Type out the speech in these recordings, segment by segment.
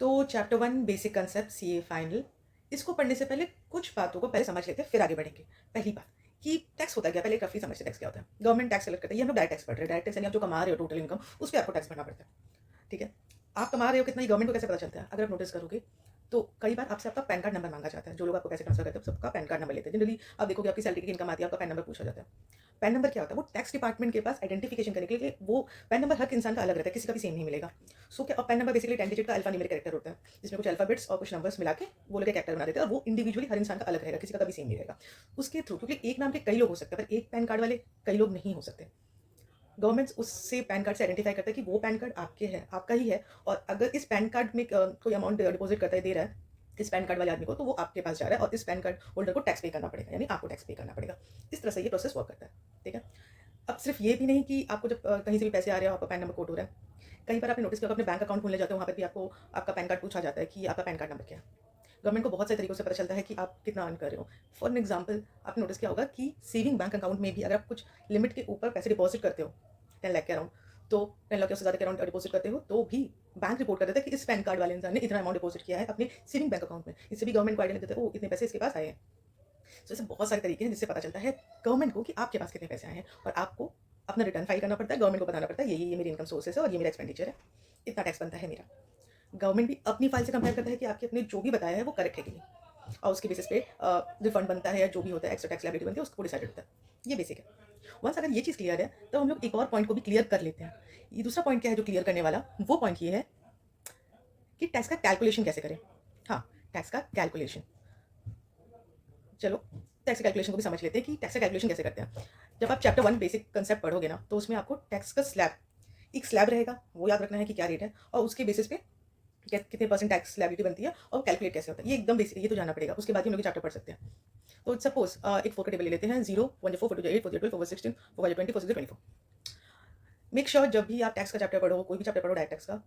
तो chapter 1 basic concept CA final, इसको पढ़ने से पहले कुछ बातों को पहले समझ लेते हैं, फिर आगे बढ़ेंगे। पहली बात कि टैक्स होता क्या है, पहले एक रफली समझते हैं टैक्स क्या होता है। गवर्नमेंट टैक्स कलेक्ट करता है, ये हम लोग डायरेक्ट टैक्स पढ़ रहे हैं। डायरेक्ट टैक्स यानी आप जो कमा रहे हो टोटल इनकम, उस पे आपको टैक्स भरना पड़ता है। ठीक है? आप कमा रहे हो कितना, ये गवर्नमेंट को कैसे पता चलता है? अगर आप नोटिस करोगे तो कई बार आपसे आपका पैन कार्ड नंबर मांगा जाता है। जो लोग आपको पैसे ट्रांसफर करते हैं सबका पैन कार्ड नंबर लेते हैं। जनरली आप देखोगे आपकी सैलरी की इनकम आती है, आपका पैन नंबर पूछा जाता है। पैन नंबर क्या होता है? वो टैक्स डिपार्टमेंट के पास आइडेंटिफिकेशन करने के लिए वो पैन नंबर हर इंसान का अलग रहता है, किसी का भी सेम नहीं मिलेगा। सो क्या, और पैन नंबर बेसिकली 10 डिजिट का अल्फा न्यूमेरिक कैरेक्टर होता है, जिसमें कुछ अल्फाबेट्स और कुछ नंबर्स मिला के वो लोग एक कैरेक्टर बना देते हैं, और वो इंडिविजुअली हर इंसान का अलग रहेगा, किसी का कभी सेम नहीं रहेगा। उसके थ्रू, क्योंकि एक नाम के कई लोग हो सकते हैं पर एक पैन कार्ड वाले कई लोग नहीं हो सकते। गवर्नमेंट उससे पैन कार्ड से आइडेंटिफाई करता है कि वो पैन कार्ड आपके है, आपका ही है, और अगर इस पैन कार्ड में कोई अमाउंट डिपॉजिट करता है, दे रहा है इस पैन कार्ड वाले आदमी को, तो वो आपके पास जा रहा है और इस पैन कार्ड होल्डर को टैक्स पे करना पड़ेगा, यानी आपको टैक्स पे करना पड़ेगा। इस तरह से ये प्रोसेस वर्क करता है। ठीक है? अब सिर्फ ये भी नहीं कि आपको जब कहीं से भी पैसे आ रहे हो, आपका पैन नंबर कोड हो रहा है। कई बार आपने नोटिस किया, अपने बैंक अकाउंट खोलने जाते हो, वहाँ पर भी आपको आपका पैन कार्ड पूछा जाता है कि आपका पैन कार्ड नंबर क्या है। गवर्नमेंट को बहुत सारे तरीकों से पता चलता है कि आप कितना अर्न कर रहे हो। फॉर एन एग्जाम्पल, आपने नोटिस किया होगा कि सेविंग बैंक अकाउंट में भी अगर आप कुछ लिमिट के ऊपर पैसे डिपॉजिट करते हो, 10 लाख के अराउंड, तो 10 लाख या उससे ज़्यादा के अराउंड डिपॉजिट करते हो, तो भी बैंक रिपोर्ट कर देता है कि इस पैन कार्ड वाले इंसान ने इतना अमाउंट डिपॉजिट किया है अपने सेविंग बैंक अकाउंट में। इससे भी गवर्नमेंट को आइडिया देते हैं, ओ इतने पैसे इसके पास आए हैं। तो ऐसे बहुत सारे तरीके हैं जिससे पता चलता है गवर्नमेंट को कि आपके पास कितने पैसे आए हैं, और आपको अपना रिटर्न फाइल करना पड़ता है, गवर्नमेंट को बताना पड़ता है ये मेरी इनकम सोर्सेस है और ये मेरा एक्सपेंडिचर है, इतना टैक्स बनता है मेरा। गवर्नमेंट भी अपनी फाइल से कंपेयर करता है कि आपके अपने जो भी बताया है वो करेक्ट है कि नहीं, और उसके बेसिस पे रिफंड बनता है या जो भी होता है, एक्स्ट्रा टैक्स लायबिलिटी बनती है, उसको डिसाइड होता है। ये बेसिक है। वंस अगर ये चीज़ क्लियर है, तो हम लोग एक और पॉइंट को भी क्लियर कर लेते हैं। ये दूसरा पॉइंट क्या है जो क्लियर करने वाला, वो पॉइंट ये है कि टैक्स का कैलकुलेशन कैसे करें। हाँ, टैक्स का कैलकुलेशन, चलो टैक्स कैलकुलेशन को भी समझ लेते हैं कि टैक्स का कैलकुलेशन कैसे करते हैं। जब आप चैप्टर 1 बेसिक कंसेप्ट पढ़ोगे ना, तो उसमें आपको टैक्स का स्लैब, एक स्लैब रहेगा, वो याद रखना है कि क्या रेट है, और उसके बेसिस पे कितने परसेंट टैक्स लायबिलिटी बनती है और कैलकुलेट कैसे होता है। ये एकदम बेसिक, ये तो जानना पड़ेगा, उसके बाद ही हम लोग चैप्टर पढ़ सकते हैं। तो सपोज एक 4 का टेबल ले लेते हैं, 0 1 4 4 2 8 4 12 4 16 4 20 4 24। मेक श्योर जब भी आप टैक्स का चैप्टर पढ़ो, कोई भी चैप्टर पढ़ो डायरेक्ट टैक्स का,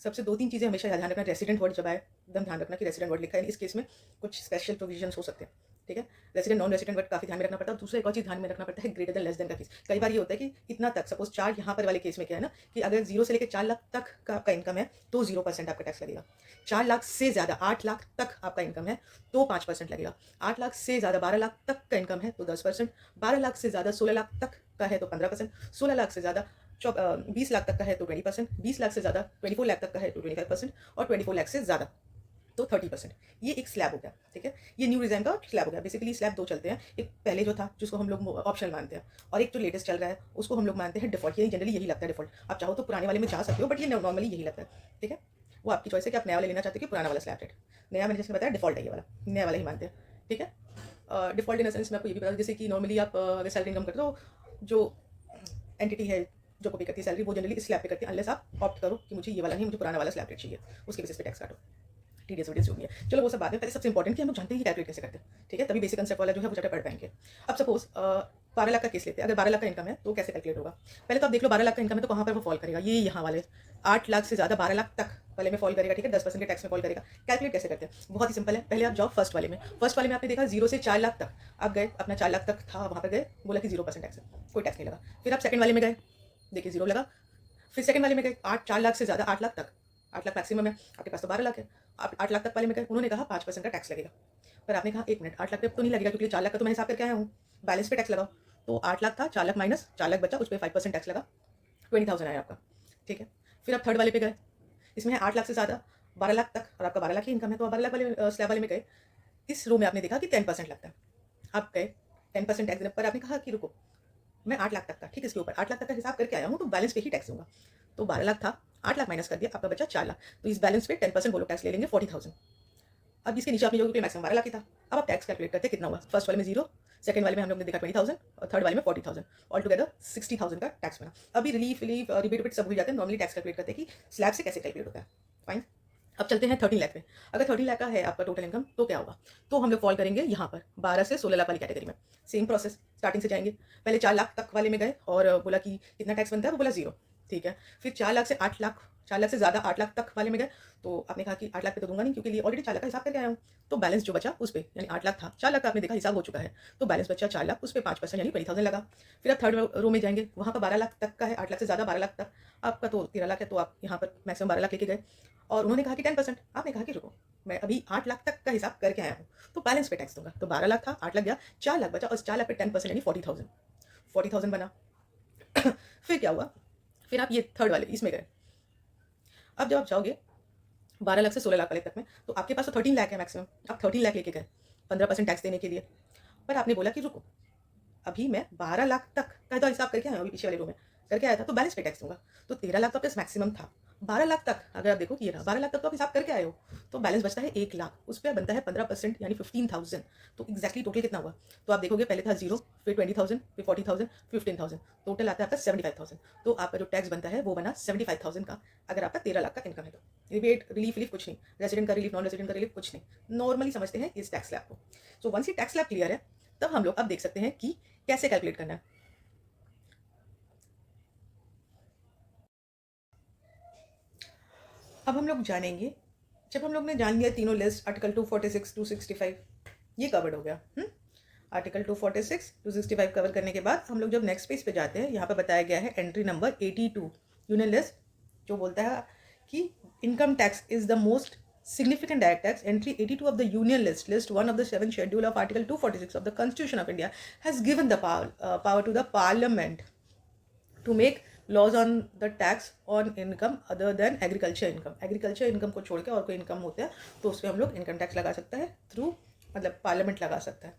सबसे 2-3 चीज़ें हमेशा ध्यान रखना। रेसिडेंट वर्ड जब आए, एकदम ध्यान रखना कि रेसिडेंट वर्ड लिखा है। इस केस में कुछ स्पेशल प्रोविजंस हो सकते हैं। ठीक है? रेसिडेंट नॉन रेसिडेंट वर्ड काफ़ी ध्यान में रखना पड़ता है। दूसरा एक और चीज़ ध्यान में रखना पड़ता है, ग्रेटर देन लेस देन का केस। कई बार ये होता है कि इतना तक, सपोज 4 यहाँ पर वाले केस में क्या है ना, कि अगर 0 से लेकर 4 लाख तक का आपका इनकम है तो 0% आपका टैक्स लगेगा। 4 लाख से ज़्यादा 8 लाख तक आपका इनकम है तो 5% लगेगा। 8 लाख से ज़्यादा 12 लाख तक का इनकम है तो 10%। 12 लाख से ज़्यादा 16 लाख तक का है तो 15%। 16 लाख से ज़्यादा 20 लाख तक का है तो 20%। 20 लाख से ज़्यादा 24 लाख तक का है तो 25%। और 24 लाख से ज़्यादा तो 30%। ये एक स्लैब हो गया। ठीक है? ये न्यू डिज़ाइन का स्लैब हो गया। बेसिकली स्लैब 2 चलते हैं, एक पहले जो था जिसको हम लोग ऑप्शनल मानते हैं, और एक जो लेटेस्ट चल रहा है उसको हम लोग मानते हैं डिफ़ॉल्ट। ये जनरली यही लगता है डिफ़ॉल्ट। आप चाहो तो पुराने वाले में जा सकते हो, बट ये नॉर्मली यही लगता है। ठीक है? वो आपकी चॉइस है कि आप नया वाला लेना चाहते हो कि पुराना वाला स्लैब रेट। नया मैंने जैसे बताया डिफ़ॉल्ट है, ये वाला नया वाला ही मानते हैं। ठीक है? डिफ़ॉल्ट इन द सेंस मैं आपको ये भी बता दूँ, जैसे कि नॉर्मली आप अगर सैलरी इनकम करते हो, जो एंटिटी है जो को पे करती है सैलरी, वो जनरली इस स्लैब पे करती है, अनलेस आप ऑप्ट करो कि मुझे ये वाला नहीं, मुझे पुराना वाला स्लैब रेट चाहिए, उसके बेसिस पे टैक्स काटो। टीडीएस वीडीएस जो भी है, चलो वो सब बाद में। पहले सबसे इंपॉर्टेंट कि हम लोग जानते हैं कि कैलकुलेट कैसे करते हैं। ठीक है? तभी बेसिक कंसेप्ट वाला जो है वो चैप्टर पढ़ पाएंगे। अब सपोज 12 लाख का केस लेते हैं। अगर 12 लाख का इनकम है तो कैसे कैलकुलेट होगा? पहले तो आप देख लो 12 लाख का इनकम है तो कहाँ पर वो फॉल करेगा, ये यहाँ वाले 8 लाख से ज़्यादा 12 लाख तक वाले में फॉल करेगा। ठीक है? 10% के टैक्स में फॉल करेगा। कैलकुलेट कैसे करते हैं? बहुत ही सिंपल है। पहले आप जाओ फर्स्ट वाले में। फर्स्ट वाले में आपने देखा 0 से 4 लाख तक आप गए, अपना 4 लाख तक था, वहाँ पर गए, बोला कि 0% टैक्स है, कोई टैक्स नहीं लगा। फिर आप सेकंड वाले में गए, देखिए 0 लगा। फिर सेकंड वाले में गए, 4 लाख से ज़्यादा 8 लाख तक, 8 लाख मैक्सिमम है, आपके पास तो 12 लाख है। आप 8 लाख तक वाले में गए, उन्होंने कहा 5% का टैक्स लगेगा। पर आपने कहा 1 मिनट, 8 लाख पे तो नहीं लगेगा क्योंकि 4 लाख का तो मैं हिसाब करके आया हूँ, बैलेंस पे टैक्स लगाओ। तो 8 लाख था, 4 लाख माइनस 4 लाख बचा, उस पे 5% टैक्स लगा, 20,000 आया आपका। ठीक है? फिर आप थर्ड वाले पे गए, इसमें है 8 लाख से ज़्यादा 12 लाख तक, और आपका 12 लाख ही इनकम है, तो आप 12 लाख वाले स्लैब वाले में गए। इस रो में आपने देखा कि 10% लगता है। आप गए 10% टैक्स देने पर, आपने कहा कि रुको, मैं 8 लाख तक का, ठीक, इसके ऊपर 8 लाख तक का हिसाब करके आया हूँ तो बैलेंस पे ही टैक्स दूंगा। तो 12 लाख था, 8 लाख माइनस कर दिया, आपका बचा 4 लाख। तो इस बैलेंस पे 10% वो लोग टैक्स ले लेंगे, 40,000। अब इसके नीचे आपने जो मैक्सिमम 12 लाख ही था। अब आप टैक्स कैलकुलेट करते कितना हुआ। फर्स्ट वाले में 0, सेकंड वाले में हम लोग ने देखा 20,000, और थर्ड वाले में 40,000, ऑल टुगेदर 60,000 का टैक्स बना। अभी रिलीफ रिबेट सब भूल जाते हैं, नॉर्मली टैक्स कैलकुलेट करते हैं कि स्लैब से कैसे कैलकुलेट होता है। फाइन। अब चलते हैं 13 लाख पे। अगर 13 लाख का है आपका टोटल इनकम तो क्या होगा? तो हम लोग फॉल करेंगे यहाँ पर 12 से 16 लाख वाली कैटेगरी में। सेम प्रोसेस, स्टार्टिंग से जाएंगे। पहले 4 लाख तक वाले में गए और बोला कि कितना टैक्स बनता है, वो बोला 0। ठीक है। फिर 4 लाख से 8 लाख, 4 लाख से ज़्यादा 8 लाख तक वाले में गए, तो आपने कहा कि 8 लाख पे तो दूँगा नहीं क्योंकि लिए ऑलरेडी 4 लाख का हिसाब करके आया हूँ। तो बैलेंस जो बचा उस पे, यानी 8 लाख था, 4 लाख का आपने देखा हिसाब हो चुका है, तो बैलेंस बचा 4 लाख, उस पे 5% यानी 20,000 लगा। फिर आप थर्ड रो में जाएँगे, वहाँ पर 12 लाख तक का है, 8 लाख से ज़्यादा 12 लाख तक, आपका तो 13 लाख है, तो आप यहाँ पर मैक्सिमम 12 लाख लेके गए और उन्होंने कहा कि 10%, आपने कहा कि रुको, मैं अभी 8 लाख तक का हिसाब करके आया हूँ, तो बैलेंस पे टैक्स दूँगा। तो 12 लाख था, 8 लाख गया, 4 लाख बचा और उस 4 लाख पे 10% यानी 40,000, 40,000 बना। फिर क्या हुआ? फिर आप ये थर्ड वाले इसमें गए। अब जब आप जाओगे 12 लाख से 16 लाख वाले तक में, तो आपके पास तो 13 लाख है मैक्सिमम, आप 13 लाख लेके गए 15% टैक्स देने के लिए। पर आपने बोला कि रुको, अभी मैं 12 लाख तक का तो हिसाब करके आया हूँ, अभी पीछे वाले रो में करके आया था, तो बैलेंस पे टैक्स दूंगा। तो 13 लाख तो आपके मैक्सिमम था, 12 लाख तक अगर आप देखो कि ये रहा, 12 लाख तक तो आप हिसाब करके आए हो, तो बैलेंस बचता है 1 लाख, उस पर बनता है 15% यानी 15,000। तो एक्जैक्टली टोटल कितना हुआ? तो आप देखोगे पहले था 0, फिर 20,000, फिर 40,000, 15,000, टोटल आता है आपका 75,000। तो आपका जो टैक्स बनता है वो बना 75,000 का, अगर आपका 13 लाख का इनकम है तो। रिबेट रिलीफ विलीफ कुछ नहीं, रेजिडेंट का रिलीफ, नॉन रेजिडेंट का रिलीफ कुछ नहीं, नॉर्मली समझते हैं इस टैक्स स्लैब को। सो वंस ये टैक्स स्लैब क्लियर है, तब हम लोग अब देख सकते हैं कि कैसे कैलकुलेट करना है। अब हम लोग जानेंगे, जब हम लोग ने जान लिया तीनों लिस्ट, आर्टिकल 246, 265 ये कवर्ड हो गया। आर्टिकल 246, 265 कवर करने के बाद हम लोग जब नेक्स्ट पेज पे जाते हैं, यहाँ पे बताया गया है एंट्री नंबर 82 यूनियन लिस्ट, जो बोलता है कि income tax is the most significant direct tax. Entry 82 of the union list, list 1 of the 7th schedule of article 246 of the constitution of India has given the power to the parliament to make laws on the tax on income other than agriculture income. Agriculture income को छोड़ के और कोई income होता है तो उस पर हम लोग इनकम टैक्स लगा सकता है थ्रू, मतलब पार्लियामेंट लगा सकता है।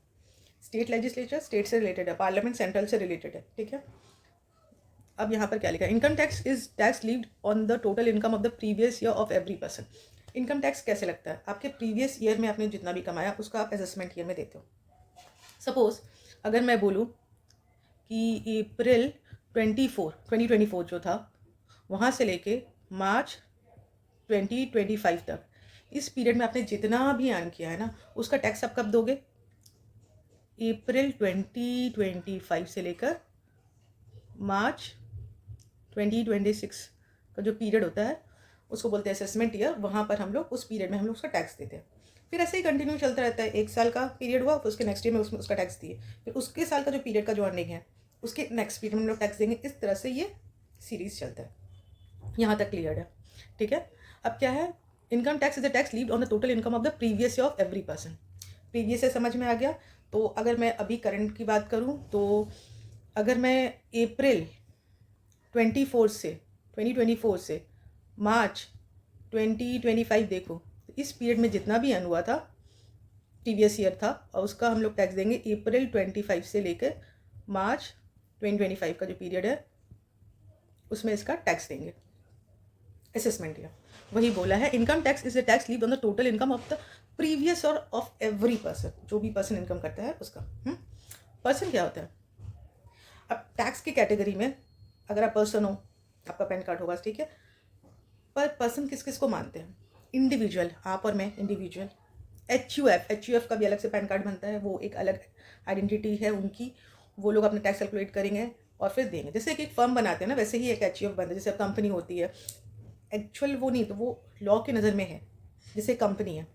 स्टेट लेजिस्लेचर स्टेट से रिलेटेड है, पार्लियामेंट सेंट्रल से रिलेटेड है, ठीक है। अब यहाँ पर क्या लिखा है? Income tax is tax levied on the total income of the previous year of every person. Income tax कैसे लगता है? आपके प्रीवियस ईयर में आपने जितना भी कमाया उसका आप असेसमेंट ईयर में देते हो। सपोज अगर मैं बोलूँ कि अप्रैल 2024 जो था वहाँ से लेके मार्च 2025 तक, इस पीरियड में आपने जितना भी अर्न किया है ना, उसका टैक्स आप कब दोगे? अप्रैल 2025 से लेकर मार्च 2026 का जो पीरियड होता है उसको बोलते हैं असेसमेंट ईयर। वहाँ पर हम लोग उस पीरियड में हम लोग उसका टैक्स देते हैं। फिर ऐसे ही कंटिन्यू चलता रहता है, 1 साल का पीरियड हुआ फिर उसके नेक्स्ट ईयर में उसमें उसका टैक्स दिए, फिर उसके साल का जो पीरियड का जो अर्निंग है उसके नेक्स्ट पीरियड में हम लोग टैक्स देंगे। इस तरह से ये सीरीज चलता है। यहाँ तक क्लियर है, ठीक है। अब क्या है? Income tax is the tax levied on the total income of the previous year of every person. Previous से समझ में आ गया। तो अगर मैं अभी करंट की बात करूँ तो अगर मैं अप्रैल 2024 से मार्च 2025 देखो, तो इस पीरियड में जितना भी अर्न हुआ था प्रीवियस ईयर था, और उसका हम लोग टैक्स देंगे अप्रैल 25 से लेकर मार्च 2025 का जो पीरियड है उसमें इसका टैक्स देंगे। असेसमेंट ईयर वही बोला है, income tax is the tax levied on the total income of the previous और ऑफ एवरी पर्सन, जो भी पर्सन इनकम करता है उसका। पर्सन क्या होता है? अब टैक्स की कैटेगरी में अगर आप पर्सन हो, आपका पैन कार्ड होगा, ठीक है। पर पर्सन किस किस को मानते हैं? इंडिविजुअल, आप और मैं इंडिविजुअल। एच यू एफ का भी अलग से पैन कार्ड बनता है, वो एक अलग आइडेंटिटी है उनकी। वो लोग अपने टैक्स कैलकुलेट करेंगे और फिर देंगे। जैसे एक फर्म बनाते हैं ना, वैसे ही एक एच यू एफ बनता है। जैसे कंपनी होती है, एक्चुअल वो नहीं तो वो लॉ की नज़र में है, जैसे कंपनी है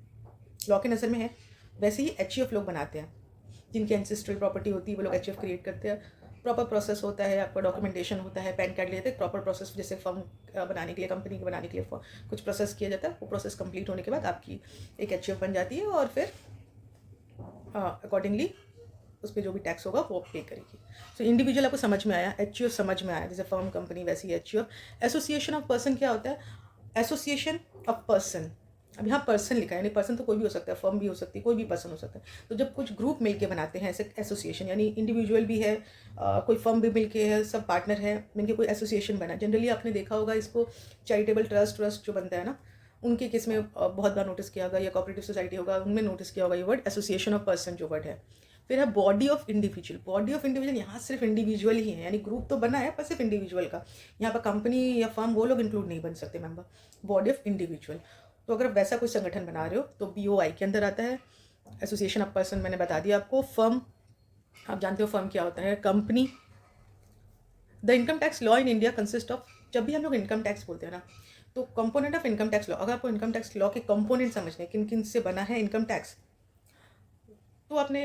लॉ की नज़र में है, वैसे ही एच यू एफ लोग बनाते हैं। जिनकी एंसेस्ट्रल प्रॉपर्टी होती है वो लोग एच यू एफ क्रिएट करते हैं। प्रॉपर प्रोसेस होता है, आपका डॉक्यूमेंटेशन होता है, पैन कार्ड लेते हैं, प्रॉपर प्रोसेस। जैसे फर्म बनाने के लिए, कंपनी के बनाने के लिए कुछ प्रोसेस किया जाता है। वो प्रोसेस कंप्लीट होने के बाद आपकी एक एच बन जाती है और फिर अकॉर्डिंगली उस पर जो भी टैक्स होगा वो पे करेगी। सो इंडिविजुअल आपको समझ में आया, एच समझ में आया, जैसे फर्म कंपनी वैसे ही एच। एसोसिएशन ऑफ पर्सन क्या होता है? एसोसिएशन ऑफ पर्सन, अब यहाँ पर्सन लिखा है, यानी पर्सन तो कोई भी हो सकता है, फर्म भी हो सकती है, कोई भी पर्सन हो सकता है। तो जब कुछ ग्रुप मिलके बनाते हैं ऐसे एसोसिएशन, यानी इंडिविजुअल भी है, कोई फर्म भी मिलके है, सब पार्टनर है, मिलके कोई एसोसिएशन बना। जनरली आपने देखा होगा इसको चैरिटेबल ट्रस्ट जो बनता है ना, उनके केस में बहुत बार नोटिस किया होगा, या कोऑपरेटिव सोसाइटी होगा उनमें नोटिस किया होगा ये वर्ड एसोसिएशन ऑफ पर्सन जो वर्ड है। फिर है body of individual. Body of individual यहाँ सिर्फ इंडिविजुअल ही है, यानी ग्रुप तो बना है पर सिर्फ इंडिविजुअल का। यहाँ पर कंपनी या फर्म वो लोग इंक्लूड नहीं बन सकते मेंबर। बॉडी ऑफ इंडिविजुअल, तो अगर वैसा कोई संगठन बना रहे हो तो BOI के अंदर आता है। एसोसिएशन ऑफ पर्सन मैंने बता दिया आपको। फर्म, आप जानते हो फर्म क्या होता है? Company. The income tax law in India consist of जब भी हम लोग इनकम टैक्स बोलते हैं ना, तो component of income tax law, अगर आपको इनकम टैक्स लॉ के कंपोनेंट समझने किन किन से बना है इनकम टैक्स, तो आपने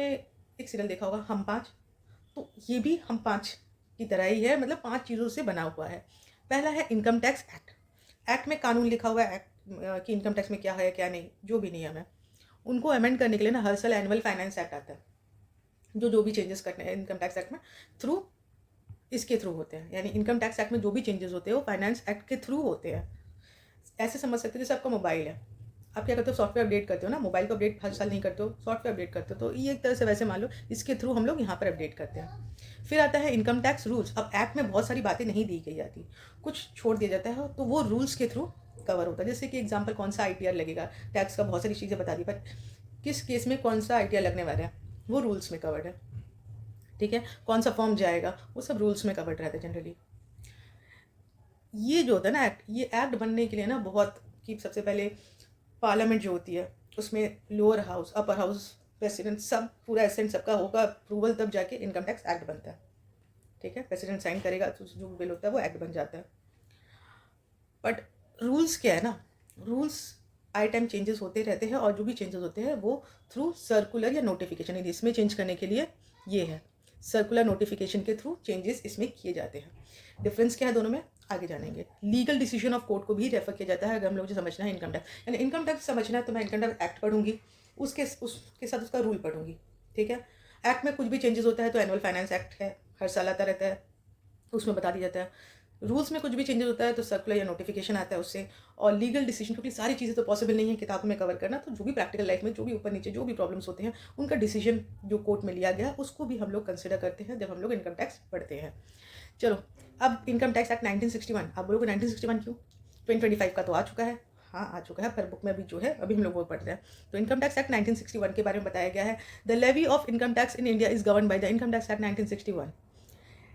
एक सीरियल देखा होगा हम पाँच, तो ये भी हम पाँच की तरह ही है, मतलब 5 चीज़ों से बना हुआ है। पहला है इनकम टैक्स एक्ट। एक्ट में कानून लिखा हुआ है, एक्ट कि इनकम टैक्स में क्या है क्या नहीं, जो भी नियम है उनको अमेंड करने के लिए ना हर साल एनुअल फाइनेंस एक्ट आता है, जो भी चेंजेस करने हैं इनकम टैक्स एक्ट में थ्रू इसके थ्रू होते हैं। यानी इनकम टैक्स एक्ट में जो भी चेंजेस होते हैं वो फाइनेंस एक्ट के थ्रू होते हैं। ऐसे समझ सकते हो जैसे आपका मोबाइल है, आप क्या करते हो, सॉफ्टवेयर अपडेट करते हो ना, मोबाइल को अपडेट हर साल नहीं करते हो, सॉफ्टवेयर अपडेट करते हो, तो ये एक तरह से वैसे मान लो इसके थ्रू हम लोग यहाँ पर अपडेट करते हैं। फिर आता है इनकम टैक्स रूल्स। अब एक्ट में बहुत सारी बातें नहीं दी गई जाती, कुछ छोड़ दिया जाता है, तो वो रूल्स के थ्रू कवर होता है। जैसे कि एग्जाम्पल कौन सा ITR लगेगा, टैक्स का बहुत सारी चीज़ें बता दी, पर किस केस में कौन सा ITR लगने वाला है वो रूल्स में कवर्ड है, ठीक है। कौन सा फॉर्म जाएगा वो सब रूल्स में कवर्ड रहता है जनरली। ये जो होता है ना एक्ट, ये एक्ट बनने के लिए ना बहुत, कि सबसे पहले पार्लियामेंट जो होती है उसमें lower house, upper house, president, सब पूरा एसेंट सबका होगा अप्रूवल, तब जाके इनकम टैक्स एक्ट बनता है, ठीक है। प्रेसिडेंट साइन करेगा तो जो बिल होता है वो एक्ट बन जाता है। बट रूल्स क्या है ना, रूल्स आए टाइम चेंजेस होते रहते हैं, और जो भी चेंजेस होते हैं वो थ्रू सर्कुलर या नोटिफिकेशन, इसमें चेंज करने के लिए ये है सर्कुलर नोटिफिकेशन के थ्रू चेंजेस इसमें किए जाते हैं। डिफरेंस क्या है दोनों में आगे जानेंगे। लीगल डिसीजन ऑफ कोर्ट को भी रेफर किया जाता है अगर हम लोग जो समझना है इनकम टैक्स, यानी इनकम टैक्स समझना है तो मैं इनकम टैक्स एक्ट पढ़ूंगी, उसके साथ उसका रूल पढ़ूंगी, ठीक है। एक्ट में कुछ भी चेंजेस होता है तो एनुअल फाइनेंस एक्ट है, हर साल आता रहता है, उसमें बता दिया जाता है। रूल्स में कुछ भी चेंजेस होता है तो सर्कुलर या नोटिफिकेशन आता है उससे। और लीगल डिसीजन, क्योंकि सारी चीज़ें तो पॉसिबल नहीं है किताबों में कवर करना, तो जो भी प्रैक्टिकल लाइफ में जो भी ऊपर नीचे जो भी प्रॉब्लम्स होते हैं उनका डिसीजन जो कोर्ट में लिया गया उसको भी हम लोग कंसिडर करते हैं जब हम लोग इनकम टैक्स पढ़ते हैं। चलो, अब इनकम टैक्स एक्ट 1961, आप बोलोगे 1961 क्यों, 2025 का तो आ चुका है, हाँ आ चुका है, पर बुक में भी जो है अभी हम लोग वो पढ़ रहे हैं। तो इनकम टैक्स एक्ट 1961 के बारे में बताया गया है। The levy of income tax in India is govern by the income tax act 1961।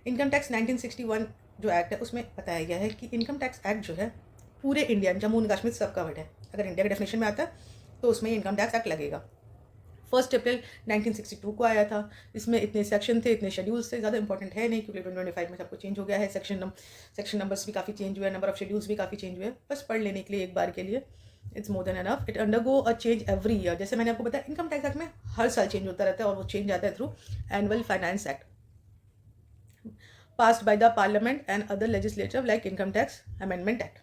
Income tax 1961 जो एक्ट है उसमें बताया गया है कि इनकम टैक्स एक्ट जो है पूरे इंडिया, जम्मू एंड कश्मीर सब कवर्ड है। अगर इंडिया के डेफिनेशन में आता है तो उसमें इनकम टैक्स एक्ट लगेगा। 1 अप्रैल 1962 को आया था। इसमें इतने सेक्शन थे, इतने शेड्यूल्स थे, ज़्यादा इंपॉर्टेंट है नहीं क्योंकि 2025 में सब कुछ चेंज हो गया है। सेक्शन नंबर्स भी काफ़ी चेंज हुए हैं, नंबर ऑफ शेड्यूल्स भी काफ़ी चेंज हुए हैं। बस पढ़ लेने के लिए एक बार के लिए it's more than enough. It undergo a change every year. जैसे मैंने आपको बताया इनकम टैक्स एक्ट में हर साल चेंज होता रहता है, और वो चेंज आता है through annual finance act passed by the parliament and other legislature like income tax amendment act,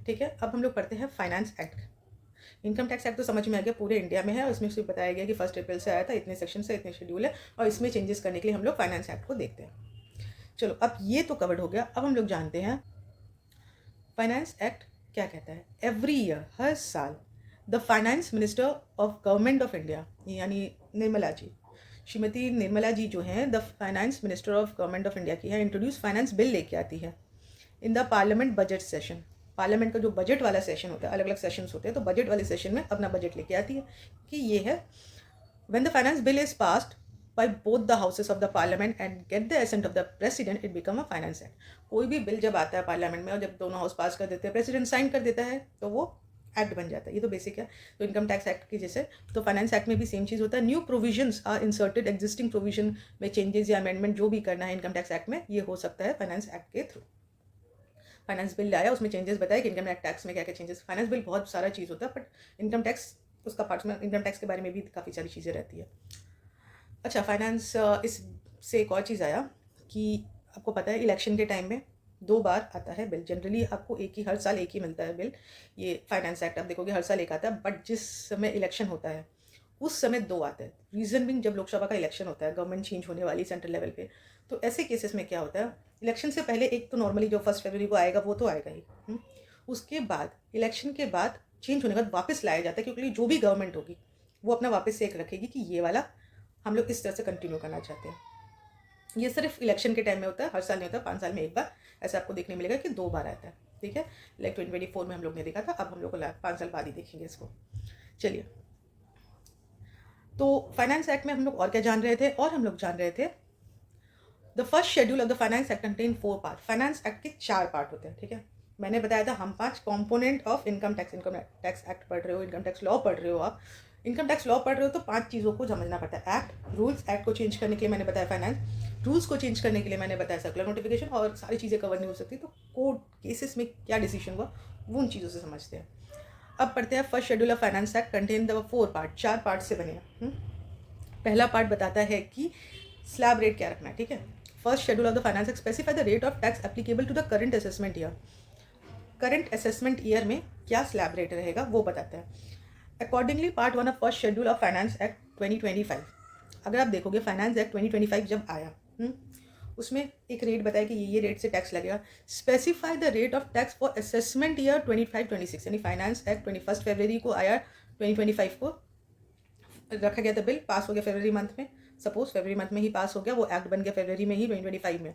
ठीक है। अब हम लोग पढ़ते हैं finance act. Income tax act तो समझ में आ गया, पूरे इंडिया में है, और इसमें सिर्फ बताया गया कि 1 अप्रैल से आया था, इतने सेक्शन से, इतने शेड्यूल है, और इसमें चेंजेस करने के लिए हम लोग फाइनेंस एक्ट को देखते हैं। चलो, अब ये तो कवर्ड हो गया। अब हम लोग जानते हैं फाइनेंस एक्ट क्या कहता है। एवरी ईयर, हर साल, the finance minister of government of India, यानी निर्मला जी, श्रीमती निर्मला जी जो हैं the finance minister of government of India की है, इंट्रोड्यूस फाइनेंस बिल लेके आती है in the parliament budget session. Parliament का जो बजट वाला सेशन होता है, अलग अलग सेशंस होते हैं, तो बजट वाले सेशन में अपना बजट लेके आती है कि ये है when the finance bill is passed by both the houses of the parliament and get the assent of the president, it become a finance act। कोई भी बिल जब आता है पार्लियामेंट में और जब दोनों हाउस पास कर देते हैं, प्रेसिडेंट साइन कर देता है, तो वो एक्ट बन जाता है। ये तो बेसिक है। तो इनकम टैक्स एक्ट की जैसे, तो फाइनेंस एक्ट में भी सेम चीज़ होता है। New provisions are inserted, existing provision में चेंजेस या अमेंडमेंट जो भी करना है इनकम टैक्स एक्ट में, ये हो सकता है फाइनेंस एक्ट के थ्रू। फाइनेंस बिल लाया, उसमें चेंजेस बताया कि इनकम टैक्स में क्या क्या चेंजेस। फाइनेंस बिल बहुत सारा चीज़ होता है, बट इनकम टैक्स उसका पार्ट में, इनकम टैक्स के बारे में भी काफ़ी सारी चीज़ें रहती है। अच्छा, फाइनेंस इससे एक और चीज़ आया कि आपको पता है इलेक्शन के टाइम में 2 बार आता है बिल। जनरली आपको एक ही, हर साल एक ही मिलता है बिल। ये फाइनेंस एक्ट आप देखोगे हर साल एक आता है, बट जिस समय इलेक्शन होता है उस समय 2 आते हैं। रीज़न बिंग, जब लोकसभा का इलेक्शन होता है, गवर्नमेंट चेंज होने वाली सेंट्रल लेवल पे, तो ऐसे केसेस में क्या होता है, इलेक्शन से पहले एक तो नॉर्मली जो 1 फरवरी को आएगा वो तो आएगा ही, उसके बाद इलेक्शन के बाद चेंज होने के बाद वापस लाया जाता है, क्योंकि जो भी गवर्नमेंट होगी वो अपना वापस से एक रखेगी कि ये वाला हम लोग इस तरह से कंटिन्यू करना चाहते हैं। ये सिर्फ इलेक्शन के टाइम में होता है, हर साल नहीं होता, 5 साल में एक बार ऐसा आपको देखने मिलेगा कि 2 बार आता है, ठीक है। लाइक 2024 में हम लोग ने देखा था, अब हम लोग को 5 साल बाद ही देखेंगे इसको। चलिए, तो फाइनेंस एक्ट में हम लोग और क्या जान रहे थे, और हम लोग जान रहे थे the first schedule of the finance act contain 4 part. Finance act के 4 पार्ट होते हैं, ठीक है। मैंने बताया था हम 5 component of income tax act पढ़ रहे हो, इनकम टैक्स लॉ पढ़ रहे हो आप, इनकम टैक्स लॉ पढ़ रहे हो तो 5 चीज़ों को समझना पड़ता है। एक्ट, रूल्स, एक्ट को चेंज करने के लिए मैंने बताया फाइनेंस, रूल्स को चेंज करने के लिए मैंने बताया सर्कुलर नोटिफिकेशन, और सारी चीज़ें कवर नहीं हो सकती तो कोर्ट केसेस में क्या डिसीजन हुआ वो उन चीज़ों से समझते हैं। अब पढ़ते हैं first schedule of finance act contain the 4 part, 4 part से बनेगा। पहला पार्ट बताता है कि स्लैब रेट क्या रखना है, ठीक है। First schedule of the finance act specify the rate of tax applicable to the current assessment year. Current assessment year में क्या स्लैब रेट रहेगा वो बताता है। Accordingly part 1 of first schedule of finance act 2025, अगर आप देखोगे फाइनेंस एक्ट 2025 जब आया, उसमें एक रेट बताया कि ये रेट से टैक्स लगेगा। Specify the rate of tax for assessment year 25-26, यानी फाइनेंस एक्ट 21 फरवरी को आया, 2025 को रखा गया था बिल, पास हो गया फरवरी मंथ में, सपोज फरवरी मंथ में ही पास हो गया, वो एक्ट बन गया फरवरी में ही 2025 में।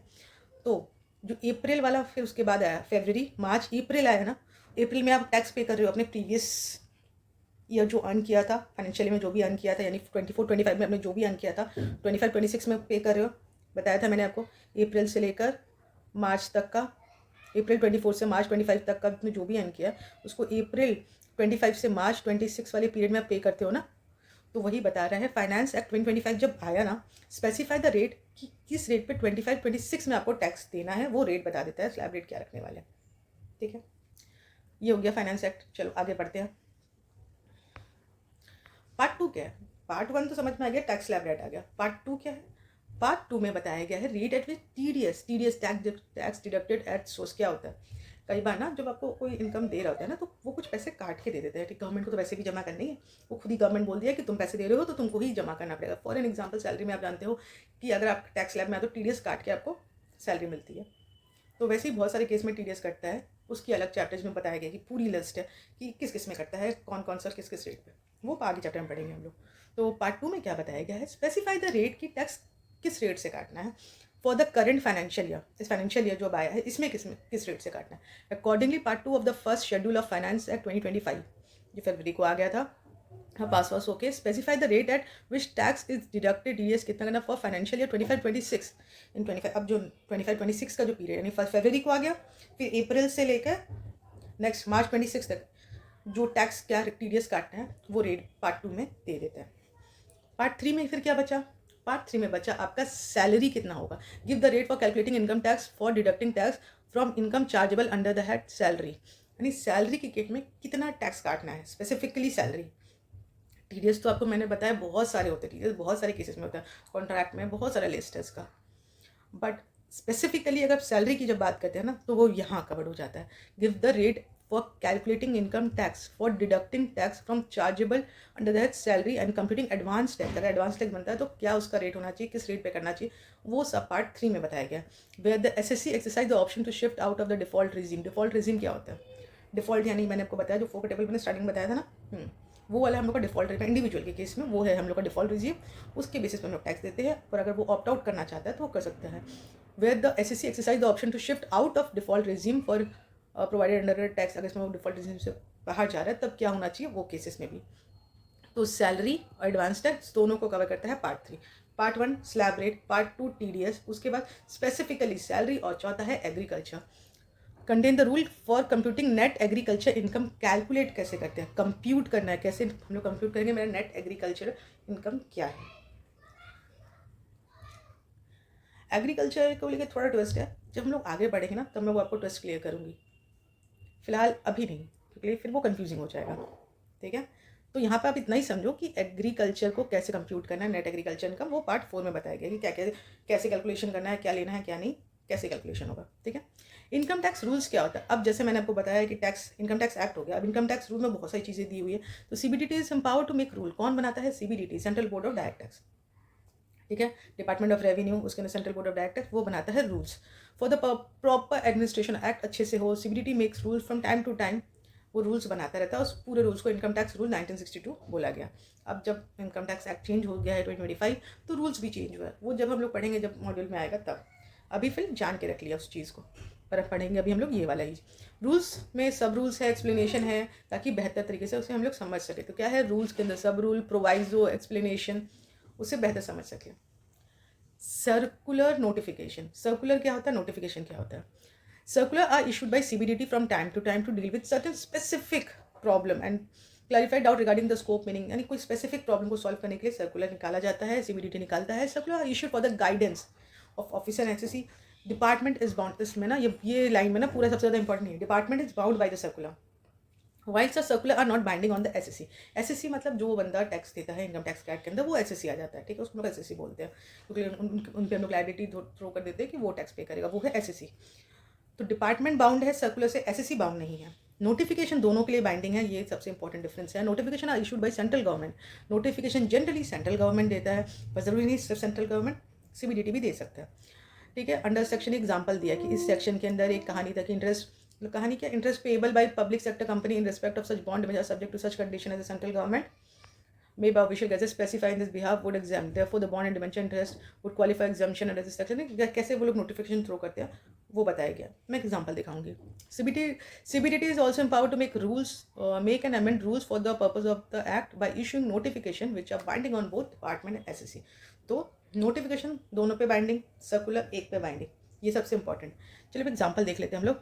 तो जो अप्रैल वाला फिर उसके बाद आया, फरवरी मार्च अप्रैल आया ना, अप्रैल में आप टैक्स पे कर रहे हो अपने प्रीवियस ईयर जो अर्न किया था, फाइनेंशियल में जो भी अर्न किया था, यानी 24-25 में आपने जो भी अर्न किया था 25-26 में पे कर रहे हो। बताया था मैंने आपको, अप्रैल से लेकर मार्च तक का, अप्रैल 24 से मार्च 25 तक का आपने जो भी अर्न किया उसको अप्रैल 25 से मार्च 26 वाले पीरियड में आप पे करते हो ना। तो वही बता रहा है फाइनेंस एक्ट 2025 जब आया ना, स्पेसिफाई द रेट कि किस रेट पे 25-26 में आपको टैक्स देना है, वो रेट बता देता है, स्लैब रेट क्या रखने वाले हैं, ठीक है। ये हो गया फाइनेंस एक्ट। चलो आगे बढ़ते हैं। पार्ट 2 क्या है? पार्ट 1 तो समझ में आ गया, टैक्स स्लैब रेट आ गया। पार्ट 2 क्या है? पार्ट 2 में बताया गया है rate at which TDS tax deducted at source क्या होता है। कई बार ना जब आपको कोई इनकम दे रहा होता है ना, तो वो कुछ पैसे काट के दे देते हैं, ठीक। गवर्नमेंट को तो वैसे भी जमा करनी है, वो खुद ही गवर्नमेंट बोल दिया कि तुम पैसे दे रहे हो तो तुमको ही जमा करना पड़ेगा। फॉर एन एग्जाम्पल सैलरी में आप जानते हो कि अगर आप टैक्स स्लैब में आते हो टीडीएस काट के आपको सैलरी मिलती है, तो वैसे ही बहुत सारे केस में टीडीएस कटता है। उसकी अलग चैप्टर्स में बताया गया कि पूरी लिस्ट है कि किस किस में कटता है, कौन कौन सा किस किस रेट पे, वो आगे चैप्टर में पढ़ेंगे हम लोग। तो पार्ट 2 में क्या बताया गया है, स्पेसिफाई द रेट की टैक्स किस रेट से काटना है for the current financial year. इस फाइनेंशियल ईयर जो अब आया है इसमें किस रेट से काटना है। Accordingly part 2 of the first schedule of finance act 2025 जो फरवरी को आ गया था, हाँ पास वास होके, specify the rate at which tax is deducted TDS कितना करना फॉर फाइनेंशियल ईयर 25-26 इन 25। अब जो 25-26 का जो पीरियड यानी फरवरी को आ गया, फिर अप्रैल से लेकर नेक्स्ट मार्च 26 तक जो टैक्स क्या टीडीएस काटना है वो रेट पार्ट 2 में दे देता है। पार्ट 3 में फिर क्या बचा? पार्ट 3 में बचा आपका सैलरी कितना होगा। Give the rate for calculating income tax for deducting tax from income chargeable under the head salary, यानी सैलरी की केट में कितना टैक्स काटना है, स्पेसिफिकली सैलरी। टीडीएस तो आपको मैंने बताया बहुत सारे होते हैं, टीडीएस बहुत सारे केसेस में होता है, कॉन्ट्रैक्ट में बहुत सारा लिस्ट है इसका, बट स्पेसिफिकली अगर सैलरी की जब बात करते हैं ना तो वो यहाँ कवर हो जाता है। Give the rate for calculating income tax for deducting tax from chargeable under that salary and computing advance tax. अगर एडवांस टैक्स बनता है तो क्या उसका रेट होना चाहिए, किस रेट पे करना चाहिए, वो सब पार्ट 3 में बताया गया। Where the assessee exercise the option to shift out of the default regime. Default regime क्या होता है? डिफॉल्ट यानी मैंने आपको बताया जो 4 टेबल मैंने स्टार्टिंग में बताया था ना, वो वाला हम लोग का डिफॉल्ट रेट है। इंडिविजुअल के केस में वो है हम लोग का डिफॉल्ट रिजीम, उसके बेसिस पर हम लोग टैक्स देते हैं, और अगर वो ऑप्ट आउट करना चाहता है तो वो कर सकता है। Where the assessee exercise the option to shift out of default regime for provided under tax, अगर इसमें वो डिफॉल्ट रिजीम से बाहर जा रहा है तब क्या होना चाहिए वो केसेस में भी। तो सैलरी और एडवांस टैक्स दोनों को कवर करता है part 3। Part 1 slab rate, part 2 TDS, उसके बाद स्पेसिफिकली सैलरी, और चौथा है agriculture. Contain the rule for computing net agriculture income. Calculate कैसे करते हैं, कंप्यूट करना है, कैसे हम लोग कंप्यूट करेंगे मेरा नेट एग्रीकल्चर इनकम क्या है। एग्रीकल्चर को लेकर थोड़ा ट्विस्ट है, जब हम लोग आगे बढ़ेंगे ना तब मैं वो आपको ट्विस्ट क्लियर करूँगी, फिलहाल अभी नहीं, क्योंकि फिर वो कंफ्यूजिंग हो जाएगा, ठीक है। तो यहाँ पे आप इतना ही समझो कि एग्रीकल्चर को कैसे कंप्यूट करना है, नेट एग्रीकल्चर इनकम, वो पार्ट 4 में बताया गया कि क्या कैसे कैलकुलेशन करना है, क्या लेना है क्या नहीं, कैसे कैलकुलेशन होगा, ठीक है। इनकम टैक्स रूल्स क्या होता है? अब जैसे मैंने आपको बताया कि टैक्स इनकम टैक्स एक्ट हो गया, अब इनकम टैक्स रूल में बहुत सारी चीज़ें दी हुई है। तो CBDT is empower to make rule. कौन बनाता है? CBDT, central board of direct tax, ठीक है। डिपार्टमेंट ऑफ रेवेन्यू, उसके अंदर central board of direct tax, वो बनाता है rules for the proper administration. Act अच्छे से हो, CBDT makes rules from time to time, वो रूल्स बनाता रहता है। उस पूरे रूल्स को इनकम टैक्स रूल 1962 बोला गया। अब जब इनकम टैक्स एक्ट चेंज हो गया है 2025, तो रूल्स भी चेंज हुआ है। वो जब हम लोग पढ़ेंगे, जब मॉड्यूल में आएगा तब। अभी फिर जान के रख लिया उस चीज़ को, पर अब पढ़ेंगे अभी हम लोग ये वाला ही। रूल्स में सब रूल्स है, एक्सप्लेनेशन है, ताकि बेहतर तरीके से उसे हम लोग समझ सके। तो क्या है रूल्स के अंदर? सब रूल, प्रोवाइजो, एक्सप्लेनेशन, उसे बेहतर समझ सके। Circular notification. सर्कुलर क्या होता है, नोटिफिकेशन क्या होता है? Circular are issued by CBDT from time to time to deal with certain specific problem and clarified doubt regarding the scope meaning, यानी कोई स्पेसिफिक प्रॉब्लम को सॉल्व करने के लिए सर्कुलर निकाला जाता है, सीबीडीटी निकालता है। Circular issue for the guidance of officer SSC, department is bound, इसमें ना ये लाइन में ना पूरा सबसे ज़्यादा इंपॉर्टेंट है, department is bound by the circular while such circular are not binding on the assessee. Assessee मतलब जो बंदा टैक्स देता है इनकम टैक्स एक्ट के अंदर, वो एसएससी आ जाता है, ठीक है, उसको लोग एसएससी बोलते हैं, क्योंकि उन पर हम लोग लाइबिलिटी थ्रो कर देते हैं कि वो टैक्स पे करेगा, वो है एसएससी। तो डिपार्टमेंट बाउंड है सर्कुलर से, एसएससी बाउंड नहीं है। नोटिफिकेशन दोनों के लिए बाइंडिंग है, ये सबसे इंपॉर्टेंट डिफरेंस है। Notification are issued by central government, notification generally central government देता है, पर जरूरी नहीं सिर्फ सेंट्रल गवर्नमेंट, सीबीडीटी भी दे सकता है, ठीक है। अंडर सेक्शन एग्जाम्पल दिया कि इस सेक्शन के अंदर एक कहानी तक इंटरेस्ट, कहानी क्या, interest payable by public sector company in respect of such bond में subject to such condition as the central government may by official gazette specify in this behalf would exempt, therefore the bond and debenture interest would qualify exemption under this section। कैसे वो लोग notification throw करते हैं वो बताया गया, मैं example दिखाऊंगी। CBDT is also empowered to make rules, make and amend rules for the purpose of the act by issuing notification which are binding on both department and SSC। तो notification दोनों पे बाइंडिंग, सर्कुलर एक पे binding, ये सबसे important. चलिए example देख लेते हैं हम लोग,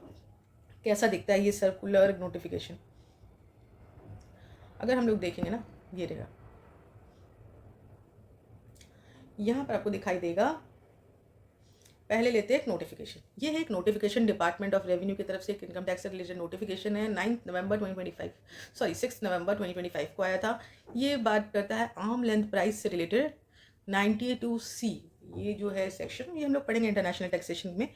कैसा दिखता है ये सर्कुलर नोटिफिकेशन। अगर हम लोग देखेंगे ना, ये रहेगा, यहाँ पर आपको दिखाई देगा, पहले लेते हैं एक नोटिफिकेशन। ये है एक नोटिफिकेशन डिपार्टमेंट ऑफ रेवेन्यू की तरफ से, एक इनकम टैक्स से रिलेटेड नोटिफिकेशन है, 6 नवंबर 2025 को आया था। ये बात करता है आर्म लेंथ प्राइस से रिलेटेड 92C, ये जो है सेक्शन, ये हम लोग पढ़ेंगे इंटरनेशनल टैक्सेशन में,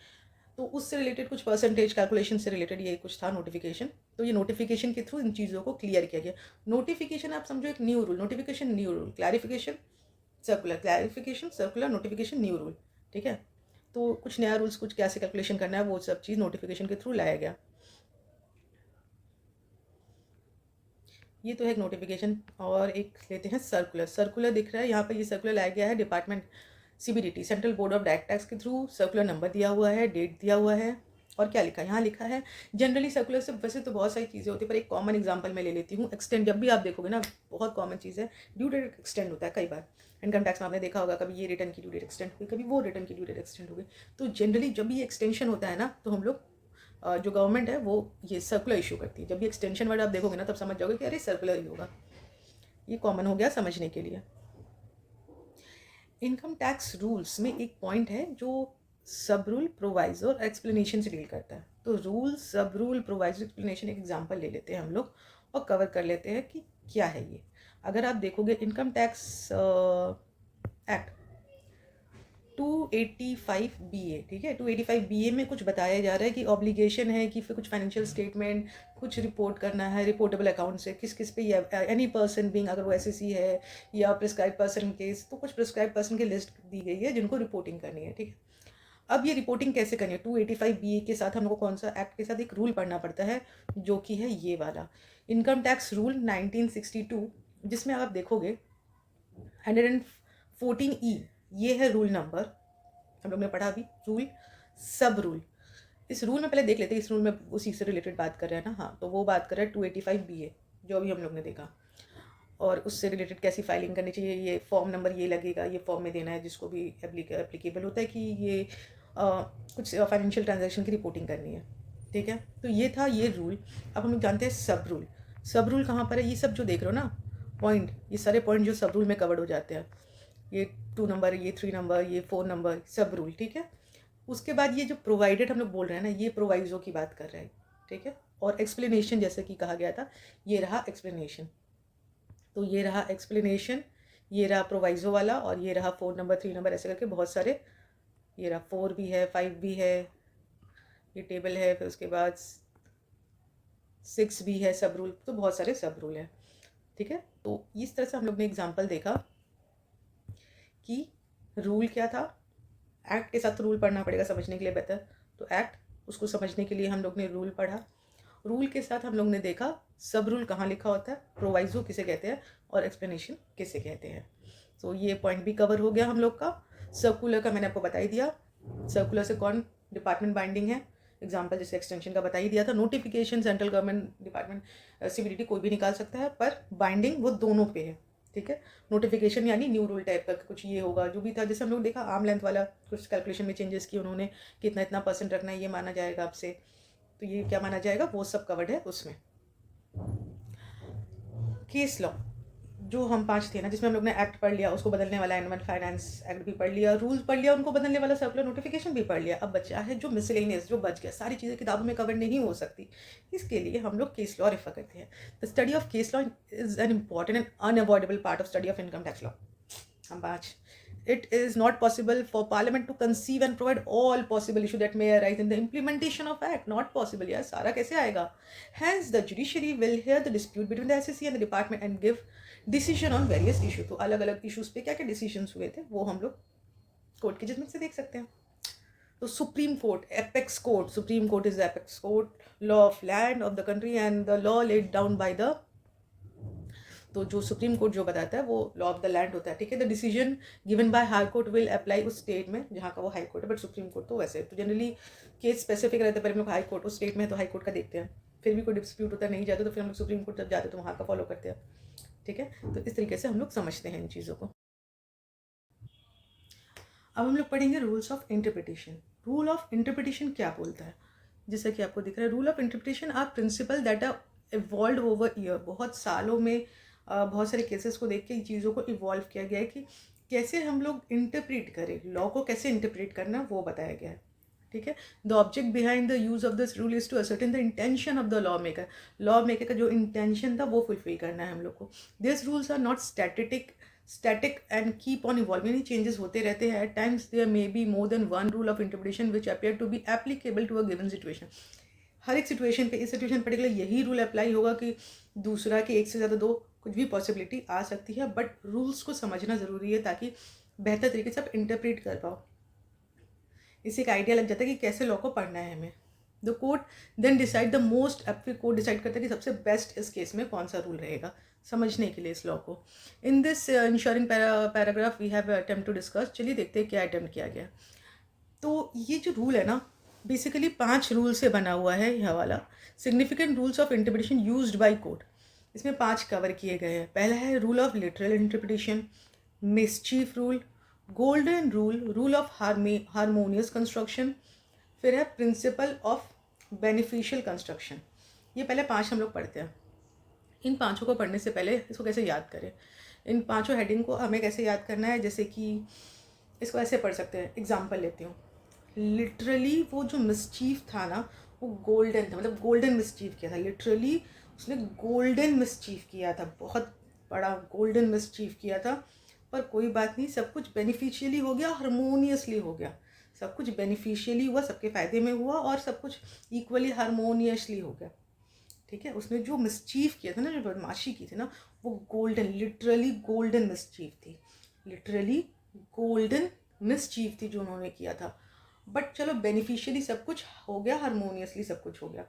तो उससे रिलेटेड कुछ परसेंटेज कैलकुलेशन से रिलेटेड ये कुछ था नोटिफिकेशन। तो ये नोटिफिकेशन के थ्रू इन चीज़ों को क्लियर किया गया। नोटिफिकेशन आप समझो एक new rule, notification new rule, clarification circular, clarification circular, notification new rule, ठीक है। तो कुछ नया रूल्स, कुछ कैसे कैलकुलेशन करना है, वो सब चीज़ नोटिफिकेशन के थ्रू लाया गया। ये तो है एक नोटिफिकेशन, और एक लेते हैं सर्कुलर। सर्कुलर दिख रहा है यहाँ पर, ये सर्कुलर लाया गया है department CBDT, central board of direct tax के थ्रू। सर्कुलर नंबर दिया हुआ है, डेट दिया हुआ है, और क्या लिखा है, यहाँ लिखा है जनरली सर्कुलर से वैसे तो बहुत सारी चीज़ें होती है, पर एक कॉमन एग्जांपल मैं ले लेती हूँ। एक्सटेंड, जब भी आप देखोगे ना, बहुत कॉमन चीज़ है, ड्यू डेट एक्सटेंड होता है कई बार। इनकम टैक्स में आपने देखा होगा, कभी ये रिटर्न की ड्यू डेट एक्सटेंड हुई, कभी वो रिटर्न की ड्यू डेट एक्सटेंड हो गई। तो जनरली जब भी एक्सटेंशन होता है ना, तो हम लोग जो गवर्नमेंट है वो ये सर्कुलर इशू करती है। जब भी एक्सटेंशन वर्ड आप देखोगे ना, तब समझ जाओगे कि अरे सर्कुलर ही होगा। ये कॉमन हो गया समझने के लिए। इनकम टैक्स रूल्स में एक पॉइंट है जो सब रूल, प्रोवाइजो और एक्सप्लेनेशन से डील करता है। तो रूल, सब रूल, प्रोवाइजो, एक्सप्लेनेशन, एक एग्जांपल ले लेते हैं हम लोग और कवर कर लेते हैं कि क्या है ये। अगर आप देखोगे इनकम टैक्स एक्ट 285BA, ठीक है, 285BA में कुछ बताया जा रहा है कि ऑब्लिगेशन है कि फिर कुछ फाइनेंशियल स्टेटमेंट कुछ रिपोर्ट करना है रिपोर्टेबल अकाउंट से, किस किस पे, एनी पर्सन बीइंग, अगर वो एसएससी है या प्रिस्क्राइब पर्सन केस, तो कुछ प्रिस्क्राइब पर्सन की लिस्ट दी गई है जिनको रिपोर्टिंग करनी है, ठीक है। अब ये रिपोर्टिंग कैसे करनी है, 285BA के साथ हम लोग को कौन सा एक्ट के साथ एक रूल पढ़ना पड़ता है, जो कि है ये वाला इनकम टैक्स रूल 1962, जिसमें आप देखोगे 114E, ये है रूल नंबर, हम लोग ने पढ़ा अभी रूल, सब रूल। इस रूल में पहले देख लेते हैं, इस रूल में उसी से रिलेटेड बात कर रहे हैं ना, हाँ, तो वो बात कर रहे हैं 285BA, जो अभी हम लोग ने देखा, और उससे रिलेटेड कैसी फाइलिंग करनी चाहिए, ये फॉर्म नंबर ये लगेगा, ये फॉर्म में देना है जिसको भी एप्लीकेबल होता है कि ये कुछ फाइनेंशियल ट्रांजैक्शन की रिपोर्टिंग करनी है, ठीक है। तो ये था ये रूल। अब हम लोग जानते हैं सब रूल। सब रूल कहाँ पर है, ये सब जो देख रहे हो ना पॉइंट, ये सारे पॉइंट जो सब रूल में कवर्ड हो जाते हैं, ये 2 नंबर, ये 3 नंबर, ये 4 नंबर, सब रूल, ठीक है। उसके बाद ये जो प्रोवाइडेड हम लोग बोल रहे हैं ना, ये प्रोवाइजो की बात कर रहे हैं, ठीक है। और एक्सप्लेनेशन जैसे कि कहा गया था, ये रहा एक्सप्लेनेशन, तो ये रहा एक्सप्लेनेशन, ये रहा प्रोवाइजो वाला, और ये रहा 4 नंबर, 3 नंबर, ऐसे करके बहुत सारे, ये रहा 4 भी है, 5 भी है, ये टेबल है, फिर उसके बाद 6 भी है सब रूल, तो बहुत सारे सब रूल हैं, ठीक है। तो इस तरह से हम लोग ने एग्जाम्पल देखा कि रूल क्या था। एक्ट के साथ रूल पढ़ना पड़ेगा समझने के लिए बेहतर, तो एक्ट, उसको समझने के लिए हम लोग ने रूल पढ़ा। रूल के साथ हम लोग ने देखा सब रूल कहाँ लिखा होता है, प्रोवाइजो किसे कहते हैं, और एक्सप्लेनेशन किसे कहते हैं। तो ये पॉइंट भी कवर हो गया हम लोग का। सर्कुलर का मैंने आपको बता ही दिया, सर्कुलर से कौन डिपार्टमेंट बाइंडिंग है, एग्जाम्पल जैसे एक्सटेंशन का बता ही दिया था। Notification central government department CBDT कोई भी निकाल सकता है, पर बाइंडिंग वो दोनों पे है, ठीक है। नोटिफिकेशन यानी न्यू रूल टाइप का कुछ ये होगा, जो भी था जैसे हम लोग देखा आर्म लेंथ वाला, कुछ कैलकुलेशन में चेंजेस किए उन्होंने, कितना इतना परसेंट रखना है ये माना जाएगा आपसे, तो ये क्या माना जाएगा, वो सब कवर्ड है उसमें। केस लॉ जो हम 5 थे ना, जिसमें हम लोग ने एक्ट पढ़ लिया, उसको बदलने वाला एनुअल फाइनेंस एक्ट भी पढ़ लिया, रूल्स पढ़ लिया, उनको बदलने वाला सर्कुलर नोटिफिकेशन भी पढ़ लिया। अब बचा है जो मिसलेनियस, जो बच गया, सारी चीज़ें किताबों में कवर नहीं हो सकती, इसके लिए हम लोग केस लॉ रेफर करते हैं। The study of case law is an important and unavoidable part of study of income tax law. हम 5, it is not possible for parliament to conceive and provide all possible issue that may arise in the implementation of act. Not possible यार, सारा कैसे आएगा? Hence the judiciary will hear the dispute between the SSC and the department and give decision on various issue. तो अलग अलग issues पे क्या क्या decisions हुए थे वो हम लोग कोर्ट के जजमेंट से देख सकते हैं। तो supreme court, apex court, supreme court is apex court, law of land of the country and the law laid down by the, तो जो सुप्रीम कोर्ट जो बताता है वो लॉ ऑफ द लैंड होता है, ठीक है। The decision given by high court will apply उस स्टेट में जहाँ का वो हाई कोर्ट है, बट सुप्रीम कोर्ट तो वैसे तो जनरली केस स्पेसिफिक रहता है, पर हम लोग हाई कोर्ट उस स्टेट में है तो हाई कोर्ट का देखते हैं, फिर भी कोई डिस्प्यूट होता है नहीं जाते तो फिर हम लोग सुप्रीम कोर्ट जब जाते तो वहाँ का फॉलो करते हैं, ठीक है। तो इस तरीके से हम लोग समझते हैं इन चीज़ों को। अब हम लोग पढ़ेंगे rules of interpretation. Rule of interpretation क्या बोलता है? जैसा कि आपको दिख रहा है, rule of interpretation are principle that are evolve over year. बहुत सालों में बहुत सारे केसेस को देख के इन चीज़ों को इवॉल्व किया गया है कि कैसे हम लोग इंटरप्रेट करें, लॉ को कैसे इंटरप्रेट करना वो बताया गया है, ठीक है। The object behind the use of this rule is to ascertain the intention of the law maker. Law maker का जो इंटेंशन था वो फुलफिल करना है हम लोग को। This rules are not static and keep on evolving, यानी चेंजेस होते रहते हैं। At times there may be more than one rule of interpretation which appear to be applicable to a given situation. हर एक सिचुएशन पे, इस situation particular यही rule apply होगा कि दूसरा कि एक से ज़्यादा, दो, कुछ भी पॉसिबिलिटी आ सकती है, बट रूल्स को समझना ज़रूरी है ताकि बेहतर तरीके से आप इंटरप्रेट कर पाओ। इससे एक आइडिया लग जाता है कि कैसे लॉ को पढ़ना है हमें। The court then decide the most, अब फिर कोर्ट डिसाइड करता है कि सबसे बेस्ट इस केस में कौन सा रूल रहेगा समझने के लिए इस लॉ को। In this ensuring paragraph we have attempt to discuss. चलिए देखते हैं क्या अटेम्प्ट किया गया। तो ये जो रूल है ना, बेसिकली 5 रूल से बना हुआ है यह वाला। Significant rules of interpretation used by court, इसमें 5 कवर किए गए हैं। पहला है rule of literal interpretation, mischief rule, golden rule, rule of harmonious construction, फिर है प्रिंसिपल ऑफ बेनिफिशियल कंस्ट्रक्शन। ये पहले 5 हम लोग पढ़ते हैं। इन 5 को पढ़ने से पहले इसको कैसे याद करें, इन 5 हेडिंग को हमें कैसे याद करना है, जैसे कि इसको ऐसे पढ़ सकते हैं। एग्जाम्पल लेती हूँ। लिटरली वो जो मिसचीफ था ना वो गोल्डन था, मतलब गोल्डन मिसचीफ किया था। लिटरली उसने गोल्डन मिसचीफ किया था, बहुत बड़ा गोल्डन मिसचीफ किया था। पर कोई बात नहीं, सब कुछ बेनिफिशियली हो गया, हारमोनियसली हो गया। सब कुछ बेनिफिशियली हुआ, सबके फ़ायदे में हुआ और सब कुछ इक्वली हारमोनियसली हो गया, ठीक है। उसने जो मिसचीफ किया था ना, जो बदमाशी की थी ना, वो गोल्डन, लिटरली गोल्डन मिसचीफ थी। लिटरली गोल्डन मिसचीफ थी जो उन्होंने किया था। बट चलो बेनिफिशियली सब कुछ हो गया, हारमोनियसली सब कुछ हो गया,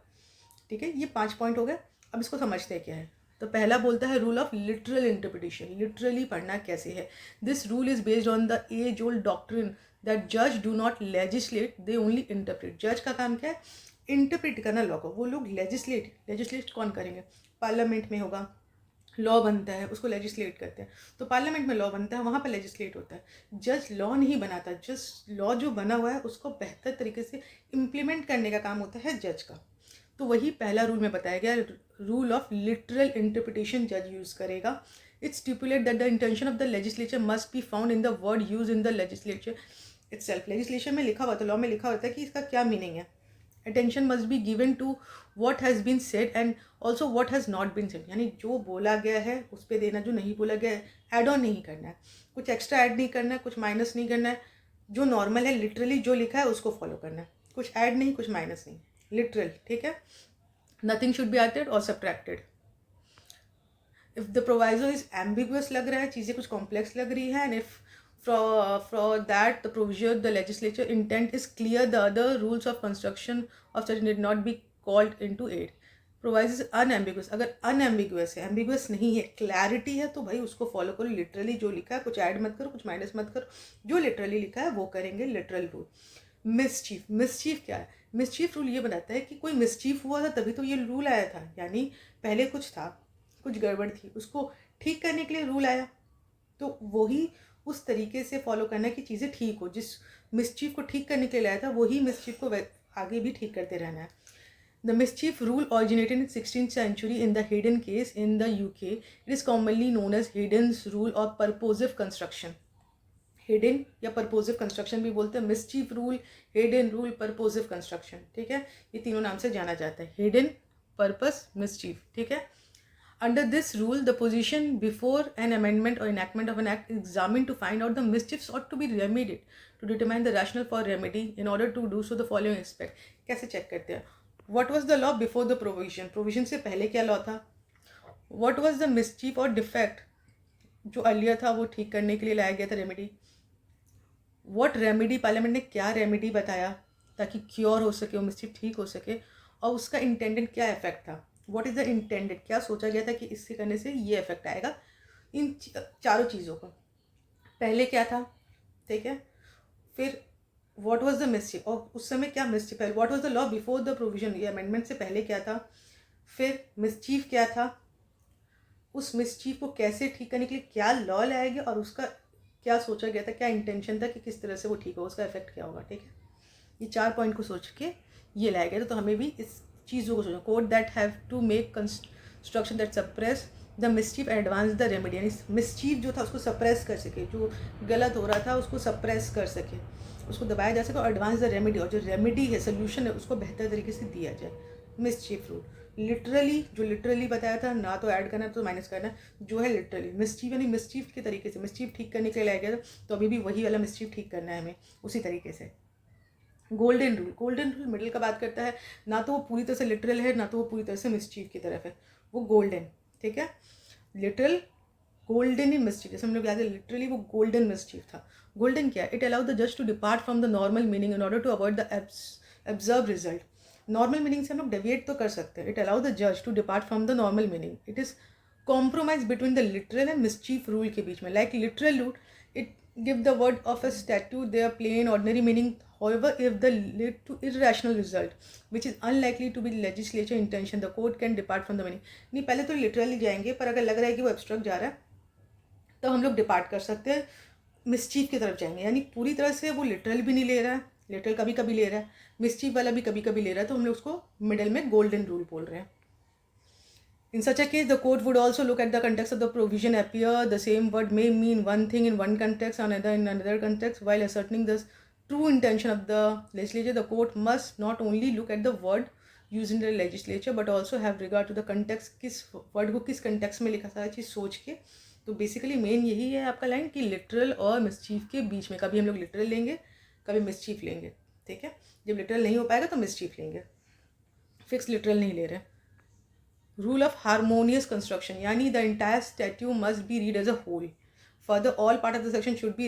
ठीक है। ये 5 पॉइंट हो गए। अब इसको समझते हैं क्या है। तो पहला बोलता है rule of literal interpretation. Literally पढ़ना कैसे है। This rule is based on the age old doctrine that जज do not legislate, they only interpret. जज का काम क्या है? इंटरप्रेट करना लॉ को। वो लोग लेजिस्लेट कौन करेंगे? पार्लियामेंट में होगा, लॉ बनता है, उसको लेजिस्लेट करते हैं। तो पार्लियामेंट में लॉ बनता है, वहाँ पर लेजिस्लेट होता है। जज लॉ नहीं बनाता, जस्ट लॉ जो बना हुआ है उसको बेहतर तरीके से इम्प्लीमेंट करने का काम होता है जज का। तो वही पहला रूल में बताया गया, रूल ऑफ लिटरल इंटरप्रिटेशन जज यूज करेगा। It stipulate that the intention of the legislature must be found in the word use in the legislature itself. Legislation में लिखा हुआ था, लॉ में लिखा होता है कि इसका क्या मीनिंग है। Attention must be given to what has been said and also what has not been said. यानी जो बोला गया है उस पर देना, जो नहीं बोला गया है ऐड ऑन नहीं करना है, कुछ एक्स्ट्रा ऐड नहीं करना है, कुछ माइनस नहीं करना है। जो नॉर्मल है, लिटरली जो लिखा है उसको फॉलो करना है, कुछ ऐड नहीं, कुछ माइनस नहीं, लिटरल, ठीक है। नथिंग शुड बी एडेड और subtracted. If the proviso is ambiguous लग रहा है, चीज़ें कुछ कॉम्प्लेक्स लग रही है, and if for that the provision the legislature intent is clear, the other rules of construction of such need not be called into aid. Provides is unambiguous, अगर unambiguous है, ambiguous नहीं है, clarity है, तो भाई उसको फॉलो करो। Literally जो लिखा है, कुछ ऐड मत करो, कुछ माइनस मत करो, जो लिटरली लिखा है वो करेंगे, लिटरल रूल। मिसचीफ क्या है? मिसचीफ रूल ये बताता है कि कोई मिसचीफ हुआ था तभी तो ये रूल आया था, यानी पहले कुछ था, कुछ गड़बड़ थी, उसको ठीक करने के लिए रूल आया। तो वही उस तरीके से फॉलो करना है कि चीज़ें ठीक हो। जिस मिसचीफ को ठीक करने के लिए आया था वही मिसचीफ को आगे भी ठीक करते रहना है। The mischief rule originated in 16th century in the Hayden case in the UK. It is commonly known as Hayden's rule or purposive construction. Hayden या purposive construction भी बोलते हैं, mischief rule, Hayden rule, purposive construction, ठीक है, ये तीनों नाम से जाना जाता है, Hayden, purpose, mischief, ठीक है. Under this rule, the position before an amendment or enactment of an act is examined to find out the mischiefs ought to be remedied. To determine the rationale for remedy, in order to do so, the following aspect. कैसे check करते हैं? What was the law before the provision? Provision से पहले क्या law था? What was the mischief or defect जो earlier था वो ठीक करने के लिए लाया गया था remedy? What remedy, पार्लियामेंट ने क्या remedy बताया ताकि क्योर हो सके, वो mischief ठीक हो सके, और उसका इंटेंडेड क्या इफेक्ट था? व्हाट इज़ द इंटेंडेड, क्या सोचा गया था कि इससे करने से ये इफेक्ट आएगा, इन चारों चीज़ों को. पहले क्या था, ठीक है, फिर व्हाट वाज द मिस्चिफ, और उस समय क्या मिस्चिफ है, what was the law before the provision, ये अमेंडमेंट से पहले क्या था, फिर मिस्चीफ क्या था, उस मिस्चीफ को कैसे ठीक करने के लिए क्या लॉ लाया गया, और उसका क्या सोचा गया था, क्या इंटेंशन था कि किस तरह से वो ठीक हो, उसका इफेक्ट क्या होगा, ठीक है. ये 4 पॉइंट को सोच के ये लाया गया. तो हमें भी इस चीज़ों को सोचना. Code that have to make construction that suppress the mischief and advance the remedy, यानी मिस्चीफ जो था उसको सप्रेस कर सके, जो गलत हो रहा था उसको सप्रेस कर सके, उसको दबाया जा सके, और एडवांस द रेमेडी, और जो रेमेडी है, सोल्यूशन है, उसको बेहतर तरीके से दिया जाए. मिस्चीफ रूल लिटरली, जो लिटरली बताया था, ना तो ऐड करना तो माइनस करना, जो है लिटरली मिस्चीफ, यानी मिस्चीफ के तरीके से, मिस्चीफ ठीक करने के लिए लाया गया था, तो अभी भी वही वाला मिस्चीफ ठीक करना है हमें उसी तरीके से. Golden rule, golden rule middle का बात करता है, ना तो वो पूरी तरह से लिटरल है, ना तो वो पूरी तरह से मिस्चीफ की तरफ है, वो गोल्डन, ठीक है. लिटरल, गोल्डन ही मिस्चीफ, जैसे हम लोग याद है लिटरली वो गोल्डन मिस्चीफ था. गोल्डन क्या है, इट अलाउ द जज to depart from the normal meaning in order to avoid the absurd result. Normal meaning से हम लोग डेविएट तो कर सकते हैं. इट अलाउ द जज to depart from the normal meaning. It is compromise between the literal and mischief rule के बीच में. Like literal rule, it give the word of a statute their plain ordinary meaning, however if they lead to irrational result which is unlikely to be legislature intention, the court can depart from the meaning. नहीं, पहले तो literally जाएंगे, पर अगर लग रहा है कि वो एब्स्ट्रैक्ट जा रहा है तो हम लोग डिपार्ट कर सकते हैं, मिस्चीफ की तरफ जाएंगे, यानी पूरी तरह से वो लिटरल भी नहीं ले रहा है, लिटरल कभी कभी ले रहा है, मिस्चीफ वाला भी कभी कभी ले रहा है, तो हम लोग उसको मिडल में गोल्डन रूल बोल रहे हैं. In such a case, the court would also look at the context of the provision. Appear the same word may mean one thing in one context, another in another context. While ascertaining the true intention of the legislature, the court must not only look at the word used in the legislature, but also have regard to the context. किस word को किस context में लिखा, सारा चीज़ सोच के. तो basically main यही है आपका लाइन कि लिटरल और मिस्चीफ के बीच में कभी हम लोग लिटरल लेंगे, कभी मिस्चीफ लेंगे, ठीक है. जब लिटरल नहीं हो पाएगा तो मिस्चीफ लेंगे, फिक्स लिटरल नहीं ले रहे. Rule of harmonious construction, यानी the entire statute must be read as a whole. Further, all part of the section should be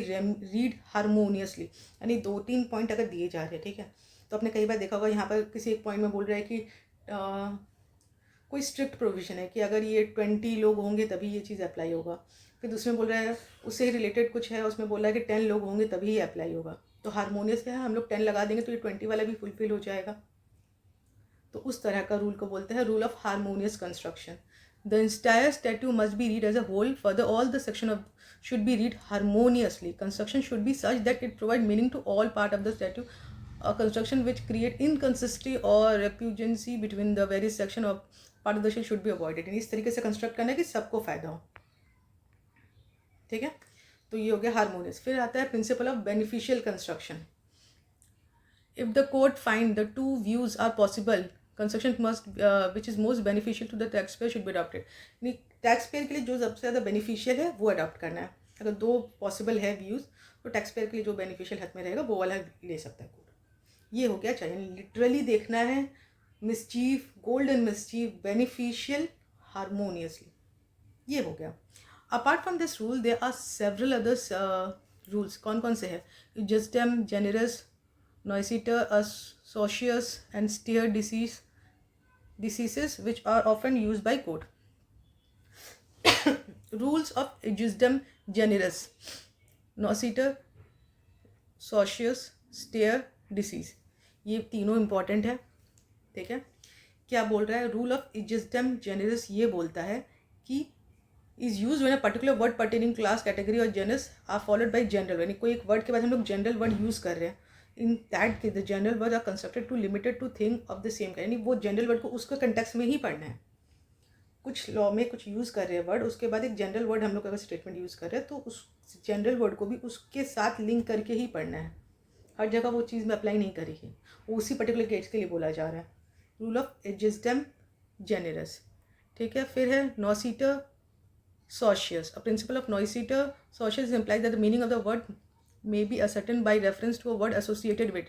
read harmoniously. यानी 2-3 पॉइंट अगर दिए जा रहे हैं, ठीक है, तो आपने कई बार देखा होगा यहाँ पर किसी एक पॉइंट में बोल रहा है कि कोई स्ट्रिक्ट प्रोविजन है कि अगर ये 20 लोग होंगे तभी ये चीज़ अप्लाई होगा. फिर दूसरे में बोल रहा है उससे रिलेटेड कुछ है, उसमें बोल रहा है कि 10 लोग होंगे तभी ये अप्लाई होगा. तो हारमोनियस क्या है, हम लोग 10 लगा देंगे तो ये 20 वाला भी फुलफिल हो जाएगा. तो उस तरह का रूल को बोलते हैं rule of harmonious construction. The entire statute must be read as a whole. Further, all the section of should be read harmoniously. Construction should be such that it provide meaning to all part of the statute. Construction which create inconsistency और repugnancy between the various section of part of the statute should be avoided. इस तरीके से construct करना है कि सबको फायदा हो, ठीक है. तो ये हो गया हारमोनियस. फिर आता है principle of beneficial construction. If the court find the two views are possible, construction must which is most beneficial to the tax payer should be adopted. यानी टैक्स पेयर के लिए जो सबसे ज़्यादा बेनिफिशियल है वो अडॉप्ट करना है. अगर 2 पॉसिबल है व्यूज़ तो टैक्स पेयर के लिए जो बेनिफिशियल हाथ में रहेगा वो वाला ले सकता है कोर्ट. ये हो गया चाहिए, लिटरली देखना है, mischief, golden mischief, beneficial, harmoniously, ये हो गया. Apart from this rule there are several others rules. कौन कौन से हैं, ejusdem, generis, noscitur, associous and stare diseases which are often used by court. Rules of ejusdem generis, nocitor, socius, stare, disease. ये तीनों important है, ठीक है. क्या बोल रहा है, रूल ऑफ ejusdem generis ये बोलता है कि is used when a particular word pertaining class, category और genus are followed by general. यानी कोई एक वर्ड के बाद हम लोग जनरल वर्ड यूज़ कर रहे हैं, in that the general word are constructed to limited to thing of the same kind, यानी वो जनरल वर्ड को उसके कंटेक्स्ट में ही पढ़ना है। कुछ लॉ में कुछ यूज़ कर रहे हैं वर्ड, उसके बाद एक जनरल वर्ड हम लोग अगर स्टेटमेंट यूज़ कर रहे हैं तो उस जनरल वर्ड को भी उसके साथ लिंक करके ही पढ़ना है। हर जगह वो चीज़ में अप्लाई नहीं करेगी, वो उसी पर्टिकुलर केस के लिए बोला जा रहा है। रूल ऑफ एजिस्टम जेनेरस, ठीक है। फिर है noscitur sociis, a principle of noscitur sociis implies that the meaning of the word may be ascertained by reference to a word associated with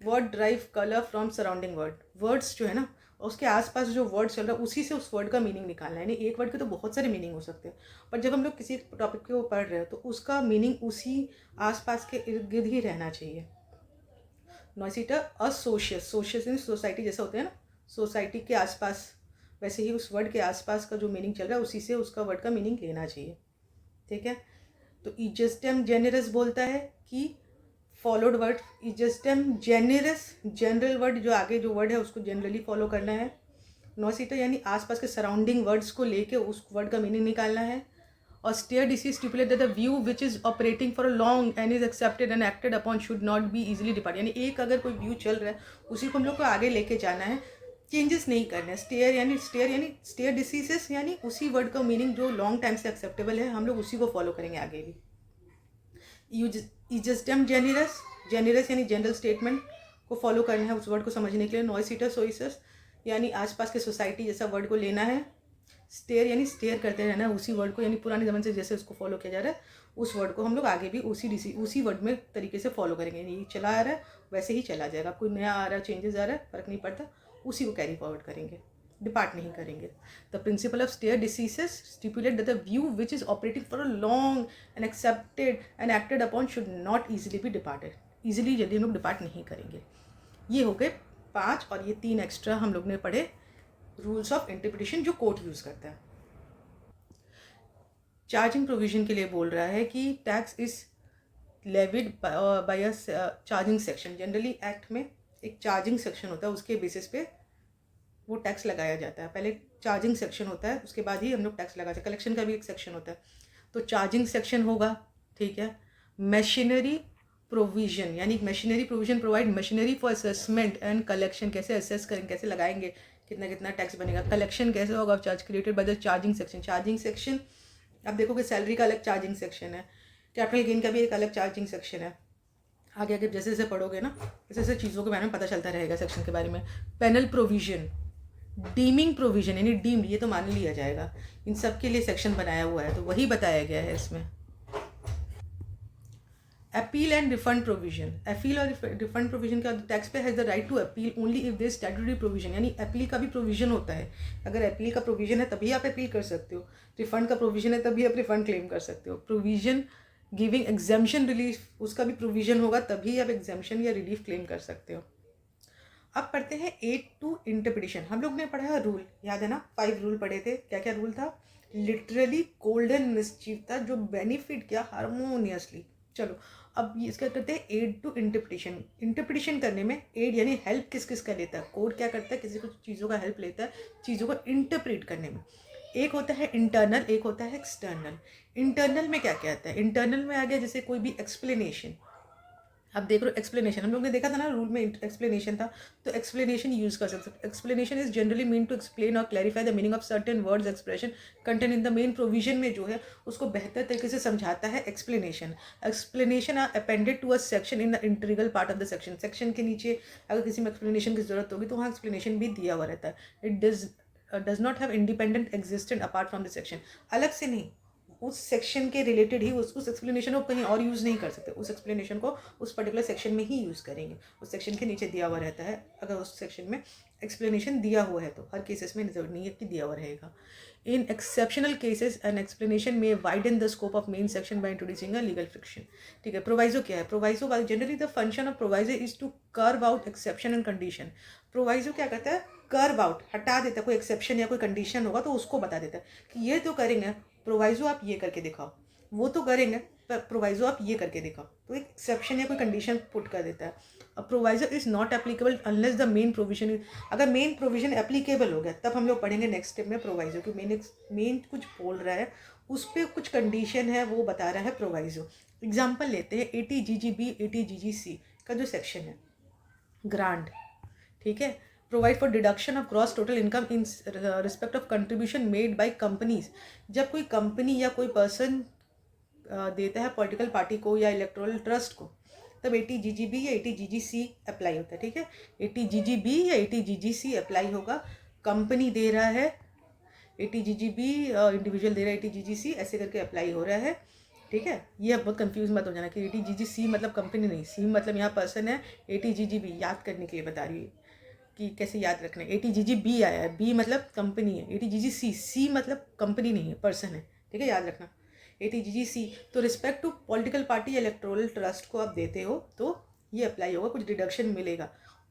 word derive color from surrounding word। Words जो है ना, उसके आसपास जो word चल रहा है उसी से उस वर्ड का मीनिंग निकालना है। यानी एक वर्ड के तो बहुत सारे मीनिंग हो सकते हैं, पर जब हम लोग किसी टॉपिक को पढ़ रहे हैं तो उसका मीनिंग उसी आसपास के इर्द गिर्द ही रहना चाहिए। नॉइसीटर असोशियस, सोशियस इन सोसाइटी जैसे होते हैं ना, सोसाइटी के आसपास, वैसे ही उस वर्ड के आसपास का जो मीनिंग चल रहा है उसी से उसका वर्ड का मीनिंग लेना चाहिए, ठीक है। तो इजस्टम जेनेरस बोलता है कि followed word, इजस्टम generous general word, जो आगे जो वर्ड है उसको जनरली फॉलो करना है। नॉसिटर यानी आसपास के सराउंडिंग वर्ड्स को लेके उस वर्ड का मीनिंग निकालना है। और stare decisis stipulate that the view which is operating for a long and is accepted and acted upon should not be easily depart, यानी एक अगर कोई व्यू चल रहा है उसी को हम लोग को आगे लेके जाना है, चेंजेस नहीं करना है। स्टेयर डिसीजेस यानी उसी वर्ड का मीनिंग जो लॉन्ग टाइम से एक्सेप्टेबल है हम लोग उसी को फॉलो करेंगे आगे भी। इजस्टम जेनेरस, जेनेरस यानी जनरल स्टेटमेंट को फॉलो करना है उस वर्ड को समझने के लिए। नॉइसीटर सोइसस यानी आसपास के सोसाइटी जैसा वर्ड को लेना है। स्टेयर यानी स्टेयर करते रहना है उसी वर्ड को, यानी पुराने ज़माने से जैसे उसको फॉलो किया जा रहा है उस वर्ड को हम लोग आगे भी उसी वर्ड में तरीके से फॉलो करेंगे। यानी चला आ रहा है वैसे ही चला जाएगा, कोई नया आ रहा है चेंजेस आ रहा है फ़र्क नहीं पड़ता, उसी को कैरी फॉरवर्ड करेंगे, डिपार्ट नहीं करेंगे। The principle of stare decisis stipulate that the view which is operating for a long and accepted and acted upon should not easily be departed, easily जल्दी हम लोग डिपार्ट नहीं करेंगे। ये हो गए 5 और ये 3 एक्स्ट्रा हम लोग ने पढ़े रूल्स ऑफ इंटरप्रिटेशन जो कोर्ट यूज़ करता है। चार्जिंग प्रोविजन के लिए बोल रहा है कि tax is levied by a charging section. Generally act में एक चार्जिंग सेक्शन होता है, उसके बेसिस पे वो टैक्स लगाया जाता है। पहले चार्जिंग सेक्शन होता है उसके बाद ही हम लोग टैक्स लगाते हैं। कलेक्शन का भी एक सेक्शन होता है, तो चार्जिंग सेक्शन होगा, ठीक है। मशीनरी प्रोविजन यानी machinery provision provide machinery for assessment and collection, कैसे असेस करेंगे, कैसे लगाएंगे, कितना कितना टैक्स बनेगा। कलेक्शन कैसे होगा, charge created by the charging section. Charging section आप देखोगे सैलरी का अलग चार्जिंग सेक्शन है, कैपिटल गेन का भी एक अलग चार्जिंग सेक्शन है। आगे आगे जैसे जैसे पढ़ोगे ना वैसे वैसे चीज़ों के बारे में पता चलता रहेगा सेक्शन के बारे में। पेनल प्रोविजन, डीमिंग प्रोविजन यानी डीम्ड, ये तो मान लिया जाएगा, इन सब के लिए सेक्शन बनाया हुआ है तो वही बताया गया है इसमें। Appeal and refund provision, appeal और रिफंड प्रोविजन का tax pay has the right to appeal only if there statutory provision, यानी अपील का भी प्रोविजन होता है। अगर अपील का प्रोविजन है तभी आप अपील कर सकते हो, रिफंड का प्रोविजन है तभी आप रिफंड क्लेम कर सकते हो। प्रोविजन गिविंग एग्जाम्शन रिलीफ, उसका भी प्रोविजन होगा तभी आप एग्जाम्शन या रिलीफ क्लेम कर सकते हो। अब पढ़ते हैं 8 टू इंटरप्रिटेशन। हम लोग ने पढ़ा है रूल, याद है ना, 5 रूल पढ़े थे। क्या क्या रूल था? लिटरली, गोल्डन, मिसचीफ था, जो बेनिफिट किया हारमोनियसली। चलो अब इसका करते हैं एड टू इंटरप्रिटेशन। इंटरप्रिटेशन करने में एड यानी हेल्प किस किस का लेता है, कोड क्या करता है, किसी को चीज़ों का हेल्प लेता है चीज़ों को इंटरप्रेट करने में। एक होता है इंटरनल, एक होता है एक्सटर्नल। इंटरनल में क्या क्या आता है? इंटरनल में आ गया जैसे कोई भी एक्सप्लेनेशन, अब देख लो एक्सप्लेनेशन, हम लोग ने देखा था ना रूल में एक्सप्लेनेशन था, तो एक्सप्लेनेशन यूज कर सकते हैं। Explanation is generally mean to explain और clarify the meaning of certain words expression content in the main provision में जो है उसको बेहतर तरीके से समझाता है explanation. Explanation are appended to a section in the integral part of the section. Section के नीचे अगर किसी में एक्सप्लेनेशन की जरूरत होगी तो वहाँ एक्सप्लेनेशन भी दिया हुआ रहता है। It does not have independent existent apart from the section, अलग से नहीं, उस सेक्शन के रिलेटेड ही उस एक्सप्लेनेशन को कहीं और यूज़ नहीं कर सकते, उस एक्सप्लेनेशन को उस पर्टिकुलर सेक्शन में ही यूज़ करेंगे। उस सेक्शन के नीचे दिया हुआ रहता है, अगर उस सेक्शन में एक्सप्लेनेशन दिया हुआ है तो हर केसेस में जरूरी नहीं है कि दिया हुआ रहेगा। In exceptional cases an explanation में widen the scope of main section by introducing a legal friction. ठीक है, प्रोवाइजो क्या है? Proviso generally the function of proviso is to carve out exception and condition. Proviso क्या करता है? Curve out, हटा देता है, कोई एक्सेप्शन या कोई कंडीशन होगा तो उसको बता देता है कि ये तो करेंगे प्रोवाइजो आप ये करके दिखाओ, वो तो करेंगे पर प्रोवाइजो आप ये करके दिखाओ, तो एक एक्सेप्शन या कोई कंडीशन पुट कर देता है। अब proviso is not applicable unless the main provision is, अगर मेन प्रोविजन एप्लीकेबल हो गया तब हम लोग पढ़ेंगे नेक्स्ट स्टेप में प्रोवाइजो कि मेन कुछ बोल रहा है उस पर कुछ कंडीशन है वो बता रहा है प्रोवाइजो। एग्जाम्पल लेते हैं 80 GGB 80 GGC का जो सेक्शन है, ग्रांट, ठीक है, provide for deduction of gross total income in respect of contribution made by companies. जब कोई कंपनी या कोई पर्सन देता है पॉलिटिकल पार्टी को या इलेक्टोरल ट्रस्ट को, तब 80GGB या 80GGC अप्लाई होता है, ठीक है। 80GGB या 80GGC अप्लाई होगा। कंपनी दे रहा है 80GGB, इंडिविजुअल दे रहा है 80GGC, ऐसे करके अप्लाई हो रहा है, ठीक है। ये अब बहुत कंफ्यूज मत हो जाना कि 80GGC मतलब कंपनी नहीं, सी मतलब यहाँ पर्सन है, 80GGB याद करने के लिए बता रही है कि कैसे याद रखना है। 80GGB आया है, बी मतलब कंपनी है, 80GGC, सी मतलब कंपनी नहीं है, पर्सन है, ठीक है, याद रखना। 80GGC तो रिस्पेक्ट टू पॉलिटिकल पार्टी या इलेक्टोरल ट्रस्ट को आप देते हो तो ये अप्लाई होगा, कुछ डिडक्शन मिलेगा।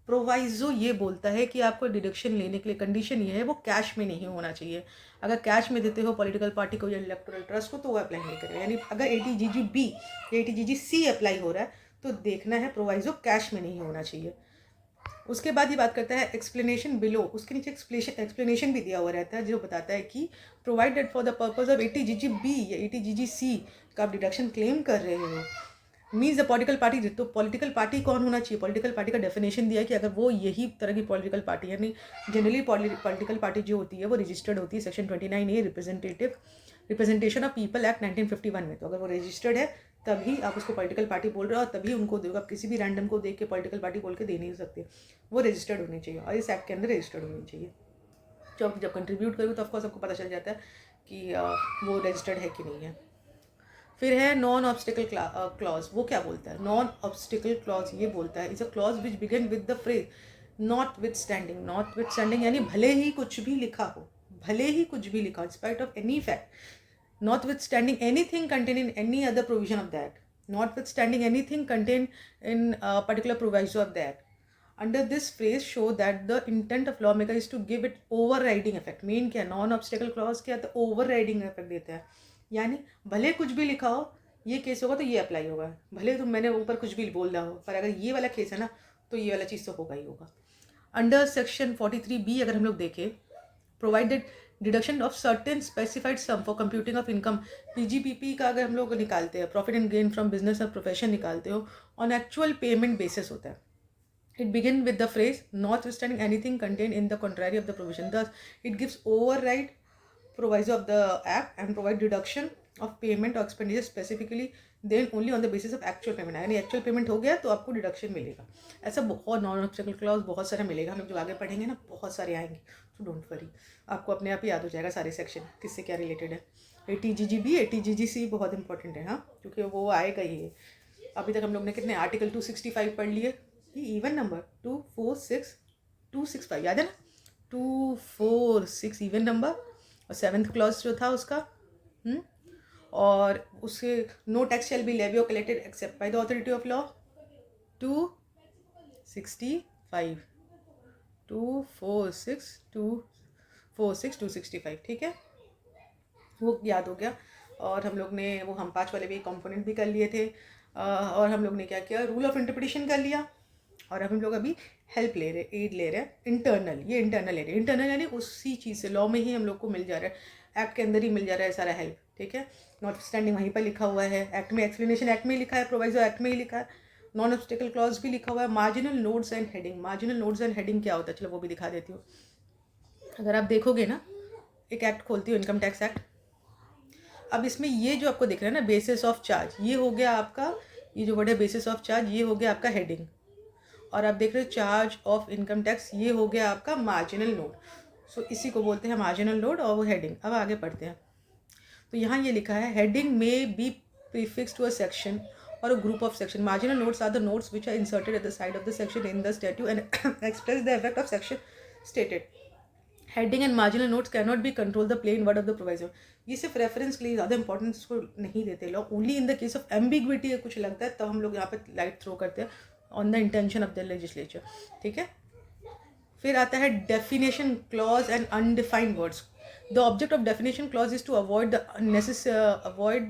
प्रोवाइजो ये बोलता है कि आपको डिडक्शन लेने के लिए कंडीशन ये है वो कैश में नहीं होना चाहिए। अगर कैश में देते हो पॉलिटिकल पार्टी को या इलेक्टोरल ट्रस्ट को तो वो अप्लाई नहीं करेगा। यानी अगर 80GGB या 80GGC अप्लाई हो रहा है तो देखना है प्रोवाइजो कैश में नहीं होना चाहिए। उसके बाद ये बात करता है एक्सप्लेनेशन बिलो, उसके नीचे एक्सप्लेनेशन भी दिया हुआ रहता है जो बताता है कि provided for the purpose of 80GGB या 80GGC का आप डिडक्शन क्लेम कर रहे हो, मीन्स द पॉलिटिकल पार्टी। तो पॉलिटिकल पार्टी कौन होना चाहिए, पॉलिटिकल पार्टी का डेफिनेशन दिया है कि अगर वो यही तरह की पॉलिटिकल पार्टी, यानी जनरली पॉलिटिकल पार्टी जो होती है वो रजिस्टर्ड होती है section 29A representation of people act 1951 में। तो अगर वो रजिस्टर्ड है तभी आप उसको पॉलिटिकल पार्टी बोल रहे हो और तभी उनको दोगे। आप किसी भी रैंडम को देख के पॉलिटिकल पार्टी बोल के दे नहीं सकते, वो रजिस्टर्ड होनी चाहिए और इस एक्ट के अंदर रजिस्टर्ड होनी चाहिए। जब कंट्रीब्यूट करोगे तो ऑफकोर्स आपको पता चल जाता है कि वो रजिस्टर्ड है कि नहीं है। फिर है नॉन ऑब्स्टिकल क्लॉज। वो क्या बोलता है, नॉन ऑब्स्टिकल क्लॉज ये बोलता है is a clause which begin with the phrase not with standing. Not with standing यानी भले ही कुछ भी लिखा हो, भले ही कुछ भी लिखा हो, spite of any fact, notwithstanding anything contained in any other provision of the act, notwithstanding anything contained in a particular proviso of the act. Under this phrase show that the intent of lawmaker is to give it overriding effect. Main क्या, non obstacle clause क्या, तो overriding effect देता है। यानी भले कुछ भी लिखा हो, ये केस होगा तो ये अप्लाई होगा, भले तुम मैंने ऊपर कुछ भी बोल रहा हो, पर अगर ये वाला केस है ना तो ये वाला चीज़ तो होगा ही होगा। अंडर सेक्शन 43B अगर हम लोग देखें, provided deduction of certain specified sum for computing of income. PGPP का अगर हम लोग निकालते हैं, profit and gain from business और प्रोफेशन निकालते हो, ऑन एक्चुअल पेमेंट बेसिस होता है। It begin with the phrase notwithstanding anything contained in the contrary of the provision. Thus, it gives override proviso of the act and provide deduction of payment or expenditure specifically then only on the basis of actual payment. यानी actual payment हो गया तो आपको deduction मिलेगा। ऐसा बहुत non obstacle clause बहुत सारा मिलेगा, हम लोग जो आगे पढ़ेंगे ना बहुत सारे आएंगे, तो डोंट वरी, आपको अपने आप ही याद हो जाएगा सारे सेक्शन किससे क्या रिलेटेड है। 80GGB 80GGC बहुत इंपॉर्टेंट है, हाँ, क्योंकि वो आएगा ही है। अभी तक हम लोग ने कितने आर्टिकल 265 पढ़ लिए, ये इवन नंबर 246 याद है ना, 246 इवन नंबर, और 7th क्लॉज जो था उसका, और उसके no tax shall be levy और collected except by the authority of law, 265 265, ठीक है, वो याद हो गया। और हम लोग ने वो हम 5 वाले भी कंपोनेंट भी कर लिए थे, और हम लोग ने क्या किया, रूल ऑफ इंटरप्रिटेशन कर लिया, और अब हम लोग अभी हेल्प ले रहे, एड ले रहे हैं, इंटरनल, ये इंटरनल एड, इंटरनल यानी उसी चीज़ से लॉ में ही हम लोग को मिल जा रहा है, एक्ट के अंदर ही मिल जा रहा है सारा हेल्प, ठीक है। नॉट स्टैंडिंग वहीं पर लिखा हुआ है, एक्ट में एक्सप्लेनेशन एक्ट में ही लिखा है, प्रोवाइजो एक्ट में ही लिखा है, नॉन ऑब्स्टिकल क्लॉज भी लिखा हुआ है। Marginal nodes and heading, marginal nodes and heading क्या होता है, चलो वो भी दिखा देती हूँ। अगर आप देखोगे ना, एक एक्ट खोलती हो, इनकम टैक्स एक्ट, अब इसमें ये जो आपको दिख रहा है ना, बेसिस ऑफ चार्ज, ये हो गया आपका, ये जो वर्ड है बेसिस ऑफ चार्ज, ये हो गया आपका हेडिंग, और आप देख रहे हो चार्ज ऑफ इनकम टैक्स, ये हो गया आपका मार्जिनल नोड। सो इसी को बोलते हैं मार्जिनल नोड, और वो हेडिंग। अब आगे पढ़ते हैं, तो यहाँ ये लिखा है, हेडिंग में be prefix to a section or a group of section. Marginal notes are the notes which are inserted at the side of the section in the statute and express the effect of section stated. Heading and marginal notes cannot be controlled the plain word of the proviso. ये सिर्फ reference के लिए ज़्यादा importance को नहीं देते लोग, only in the case of ambiguity कुछ लगता है तब हम लोग यहाँ पे लाइट थ्रो करते हैं on the intention of the legislature, ठीक है। फिर आता है definition clause and undefined words. The object of definition clause is to avoid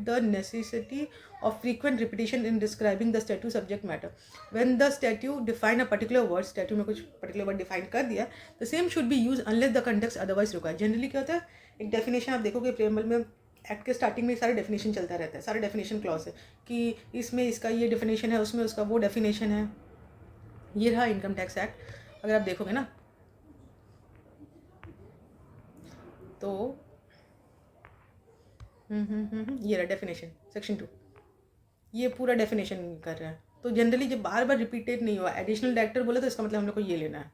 the necessity of frequent repetition in describing the statute subject matter. When the statute define a particular word, statute में कुछ particular word define कर दिया, the same should be used unless the context otherwise require. Generally क्या होता है, एक definition आप देखोगे प्रेमबल में एक्ट के स्टार्टिंग में सारे डेफिनेशन चलता रहता है, सारे डेफिनेशन क्लॉज है कि इसमें इसका ये डेफिनेशन है, उसमें उसका वो डेफिनेशन है, ये रहा इनकम टैक्स एक्ट। अगर आप देखोगे ना तो ये रहा डेफिनेशन सेक्शन 2, ये पूरा डेफिनेशन कर रहा है। तो जनरली जब बार बार रिपीटेड नहीं हुआ, एडिशनल डायरेक्टर बोले तो इसका मतलब हम लोग को ये लेना है,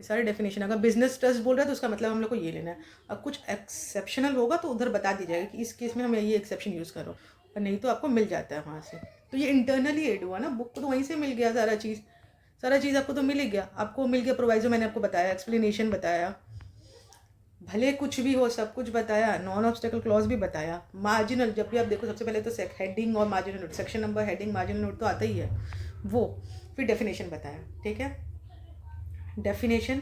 ये सारे डेफिनेशन। अगर बिजनेस ट्रस्ट बोल रहा है तो उसका मतलब हम लोग को ये लेना है। अब कुछ एक्सेप्शनल होगा तो उधर बता दी जाएगा कि इस केस में हमें ये एक्सेप्शन यूज़ करो, और नहीं तो आपको मिल जाता है वहाँ से। तो ये इंटरनली एड हुआ ना, बुक को तो वहीं से मिल गया सारा चीज़ आपको तो मिल ही गया। आपको मिल गया प्रोवाइजो, मैंने आपको बताया, एक्सप्लेनेशन बताया, भले कुछ भी हो सब कुछ बताया, नॉन ऑब्स्टेकल क्लॉज भी बताया, मार्जिनल जब भी आप देखो सबसे पहले तो हेडिंग और marginal note, section number, heading, marginal note तो आता ही है वो, फिर डेफिनेशन बताया। ठीक है, डेफिनेशन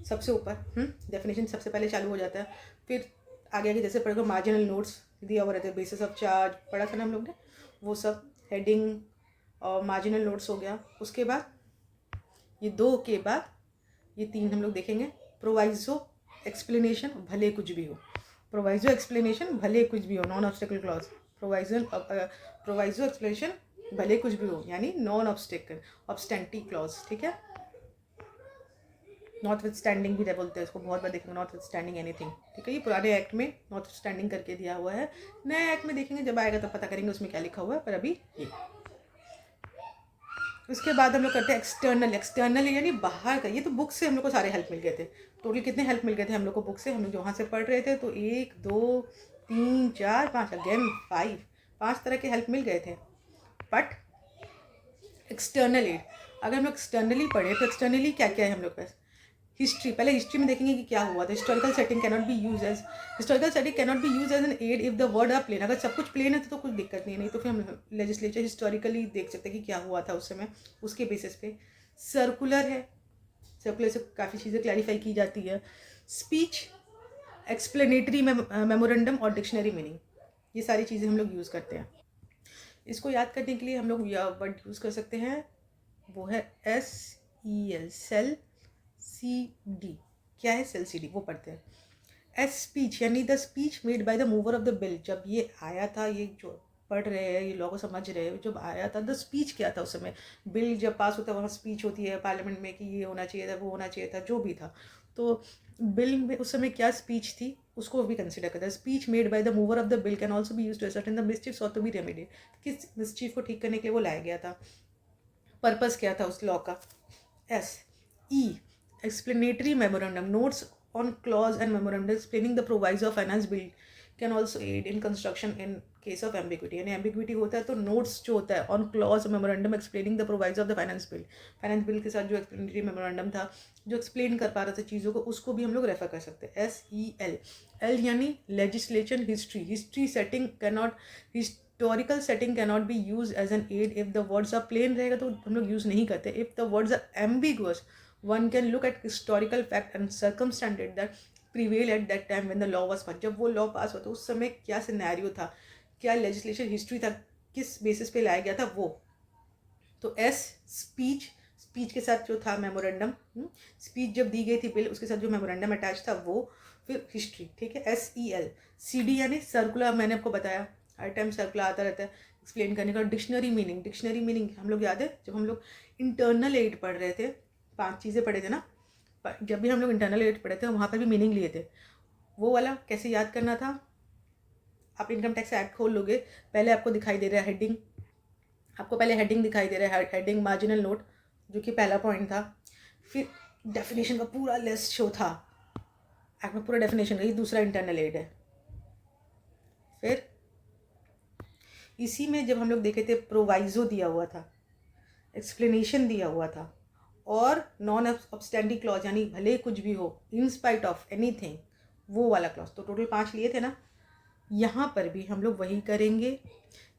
सबसे ऊपर, डेफिनेशन सबसे पहले चालू हो जाता है, फिर आगे आगे जैसे पढ़ेगा मार्जिनल नोट्स दिया हुआ रहता है, बेसिस ऑफ चार्ज पढ़ा था ना हम लोग ने, वो सब हेडिंग और मार्जिनल नोट्स हो गया। उसके बाद ये 2 के बाद ये 3 हम लोग देखेंगे, प्रोवाइजो एक्सप्लेनेशन भले कुछ भी हो, प्रोवाइजो एक्सप्लेनेशन भले कुछ भी हो, non obstacle clause, proviso explanation भले कुछ भी हो, यानी नॉन ऑब्स्टेकल ऑब्स्टेंटी क्लॉज। ठीक है, नॉट विथ स्टैंडिंग भी बोलते हैं इसको, बहुत बार देखेंगे नॉट विथ स्टैंडिंग एनीथिंग। ठीक है, ये पुराने एक्ट में नॉट विथ स्टैंडिंग करके दिया हुआ है, नए एक्ट में देखेंगे जब आएगा तब पता करेंगे उसमें क्या लिखा हुआ है, पर अभी ये। उसके बाद हम लोग करते हैं एक्सटर्नल यानी बाहर का। ये तो बुक से हम लोग को सारे हेल्प मिल गए थे। टोटल कितने हेल्प मिल गए थे हम लोग को बुक से, हम लोग जो वहाँ से पढ़ रहे थे, तो 1 2 3 4 5 अगेन 5 तरह के हेल्प मिल गए थे। बट एक्सटर्नल एड, अगर हम लोग एक्सटर्नली पढ़े तो एक्सटर्नली क्या क्या है हम लोग के पास, हिस्ट्री। पहले हिस्ट्री में देखेंगे कि क्या हुआ था। Historical setting cannot be use as an aid if the word are plain. अगर सब कुछ प्लेन है तो कुछ दिक्कत नहीं तो फिर हम लेजिस्लेचर हिस्टोरिकली देख सकते हैं कि क्या हुआ था उस समय, उसके बेसिस पे। सर्कुलर है, सर्कुलर से काफ़ी चीज़ें क्लैरिफाई की जाती है। स्पीच, एक्सप्लेनेटरी मेमोरेंडम और डिक्शनरी मीनिंग, ये सारी चीज़ें हम लोग यूज़ करते हैं। इसको याद करने के लिए हम लोग यह वर्ड यूज़ कर सकते हैं, वो है SEL, सेल CD। क्या है सेल CD, वो पढ़ते हैं। एस स्पीच यानी the speech made by the mover of the bill. जब ये आया था, ये जो पढ़ रहे हैं ये लोगों समझ रहे हैं, जब आया था द स्पीच क्या था उस समय, बिल जब पास होता है वहाँ स्पीच होती है पार्लियामेंट में कि ये होना चाहिए था, वो होना चाहिए था, जो भी था। तो बिल में उस समय क्या स्पीच थी उसको भी कंसिडर करता है। Speech made by the mover of the bill can also be use to ascertain the mischief और टू बी रेमेडिड। किस मिसचीफ को ठीक करने के लिए वो लाया गया था, पर्पस क्या था उस लॉ का। SE explanatory memorandum, notes on clause and memorandum explaining the proviso of finance bill can also aid in construction in case of ambiguity। यानी ambiguity होता है तो notes जो होता है on clause memorandum explaining the proviso of the finance bill के साथ जो explanatory memorandum था जो explain कर पा रहा था चीज़ों को, उसको भी हम लोग रेफर कर सकते हैं। SEL यानी legislation history setting cannot, historical setting cannot be used as an aid if the words are plain रहेगा तो हम लोग यूज़ नहीं करते। if the words are ambiguous one can look at historical fact and circumstances that prevail at that time when the law was passed। जब वो law पास हुआ तो उस समय क्या सिनेरियो था, क्या लेजिस्लेशन हिस्ट्री था, किस बेसिस पे लाया गया था वो। तो S स्पीच के साथ जो था मेमोरेंडम, स्पीच जब दी गई थी बिल उसके साथ जो मेमोरेंडम अटैच था वो, फिर हिस्ट्री। ठीक है, SEL CD यानी सर्कुलर, मैंने आपको बताया हर टाइम सर्कुलर आता रहता है एक्सप्लेन करने का। डिक्शनरी मीनिंग हम लोग याद है जब हम लोग इंटरनल एड पढ़ रहे थे, 5 चीज़ें पढ़े थे ना, जब भी हम लोग इंटरनल एड पढ़े थे वहाँ पर भी मीनिंग लिए थे। वो वाला कैसे याद करना था, आप इनकम टैक्स एक्ट खोल लोगे, पहले आपको दिखाई दे रहा है हेडिंग, आपको पहले हेडिंग दिखाई दे रहा है, हेडिंग मार्जिनल नोट जो कि पहला पॉइंट था, फिर डेफिनेशन का पूरा लिस्ट शो था एक्ट में, पूरा डेफिनेशन का, ये दूसरा इंटरनल एड है। फिर इसी में जब हम लोग देखे थे प्रोवाइजो दिया हुआ था, एक्सप्लेनेशन दिया हुआ था, और नॉन ऑब्स्टेंडिंग क्लॉज यानी भले कुछ भी हो, इन स्पाइट ऑफ एनीथिंग, वो वाला क्लॉज। तो टोटल 5 लिए थे ना। यहाँ पर भी हम लोग वही करेंगे।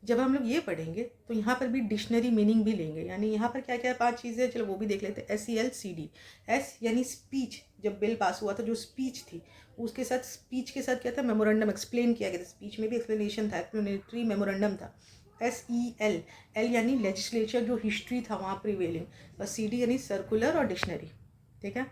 जब हम लोग ये पढ़ेंगे तो यहाँ पर भी डिक्शनरी मीनिंग भी लेंगे, यानी यहाँ पर क्या क्या 5 चीज़ें, चलो वो भी देख लेते हैं। SEL CD, S यानी स्पीच, जब बिल पास हुआ था जो स्पीच थी उसके साथ, स्पीच के साथ क्या था, मेमोरेंडम एक्सप्लेन किया गया था, स्पीच में भी एक्सप्लेनेशन था, एक्सप्लेनेटरी मेमोरेंडम था। SEL, L यानी लेजिस्लेचर जो हिस्ट्री था वहाँ प्रिवेलिंग, और CD यानी सर्कुलर और डिक्शनरी। ठीक है,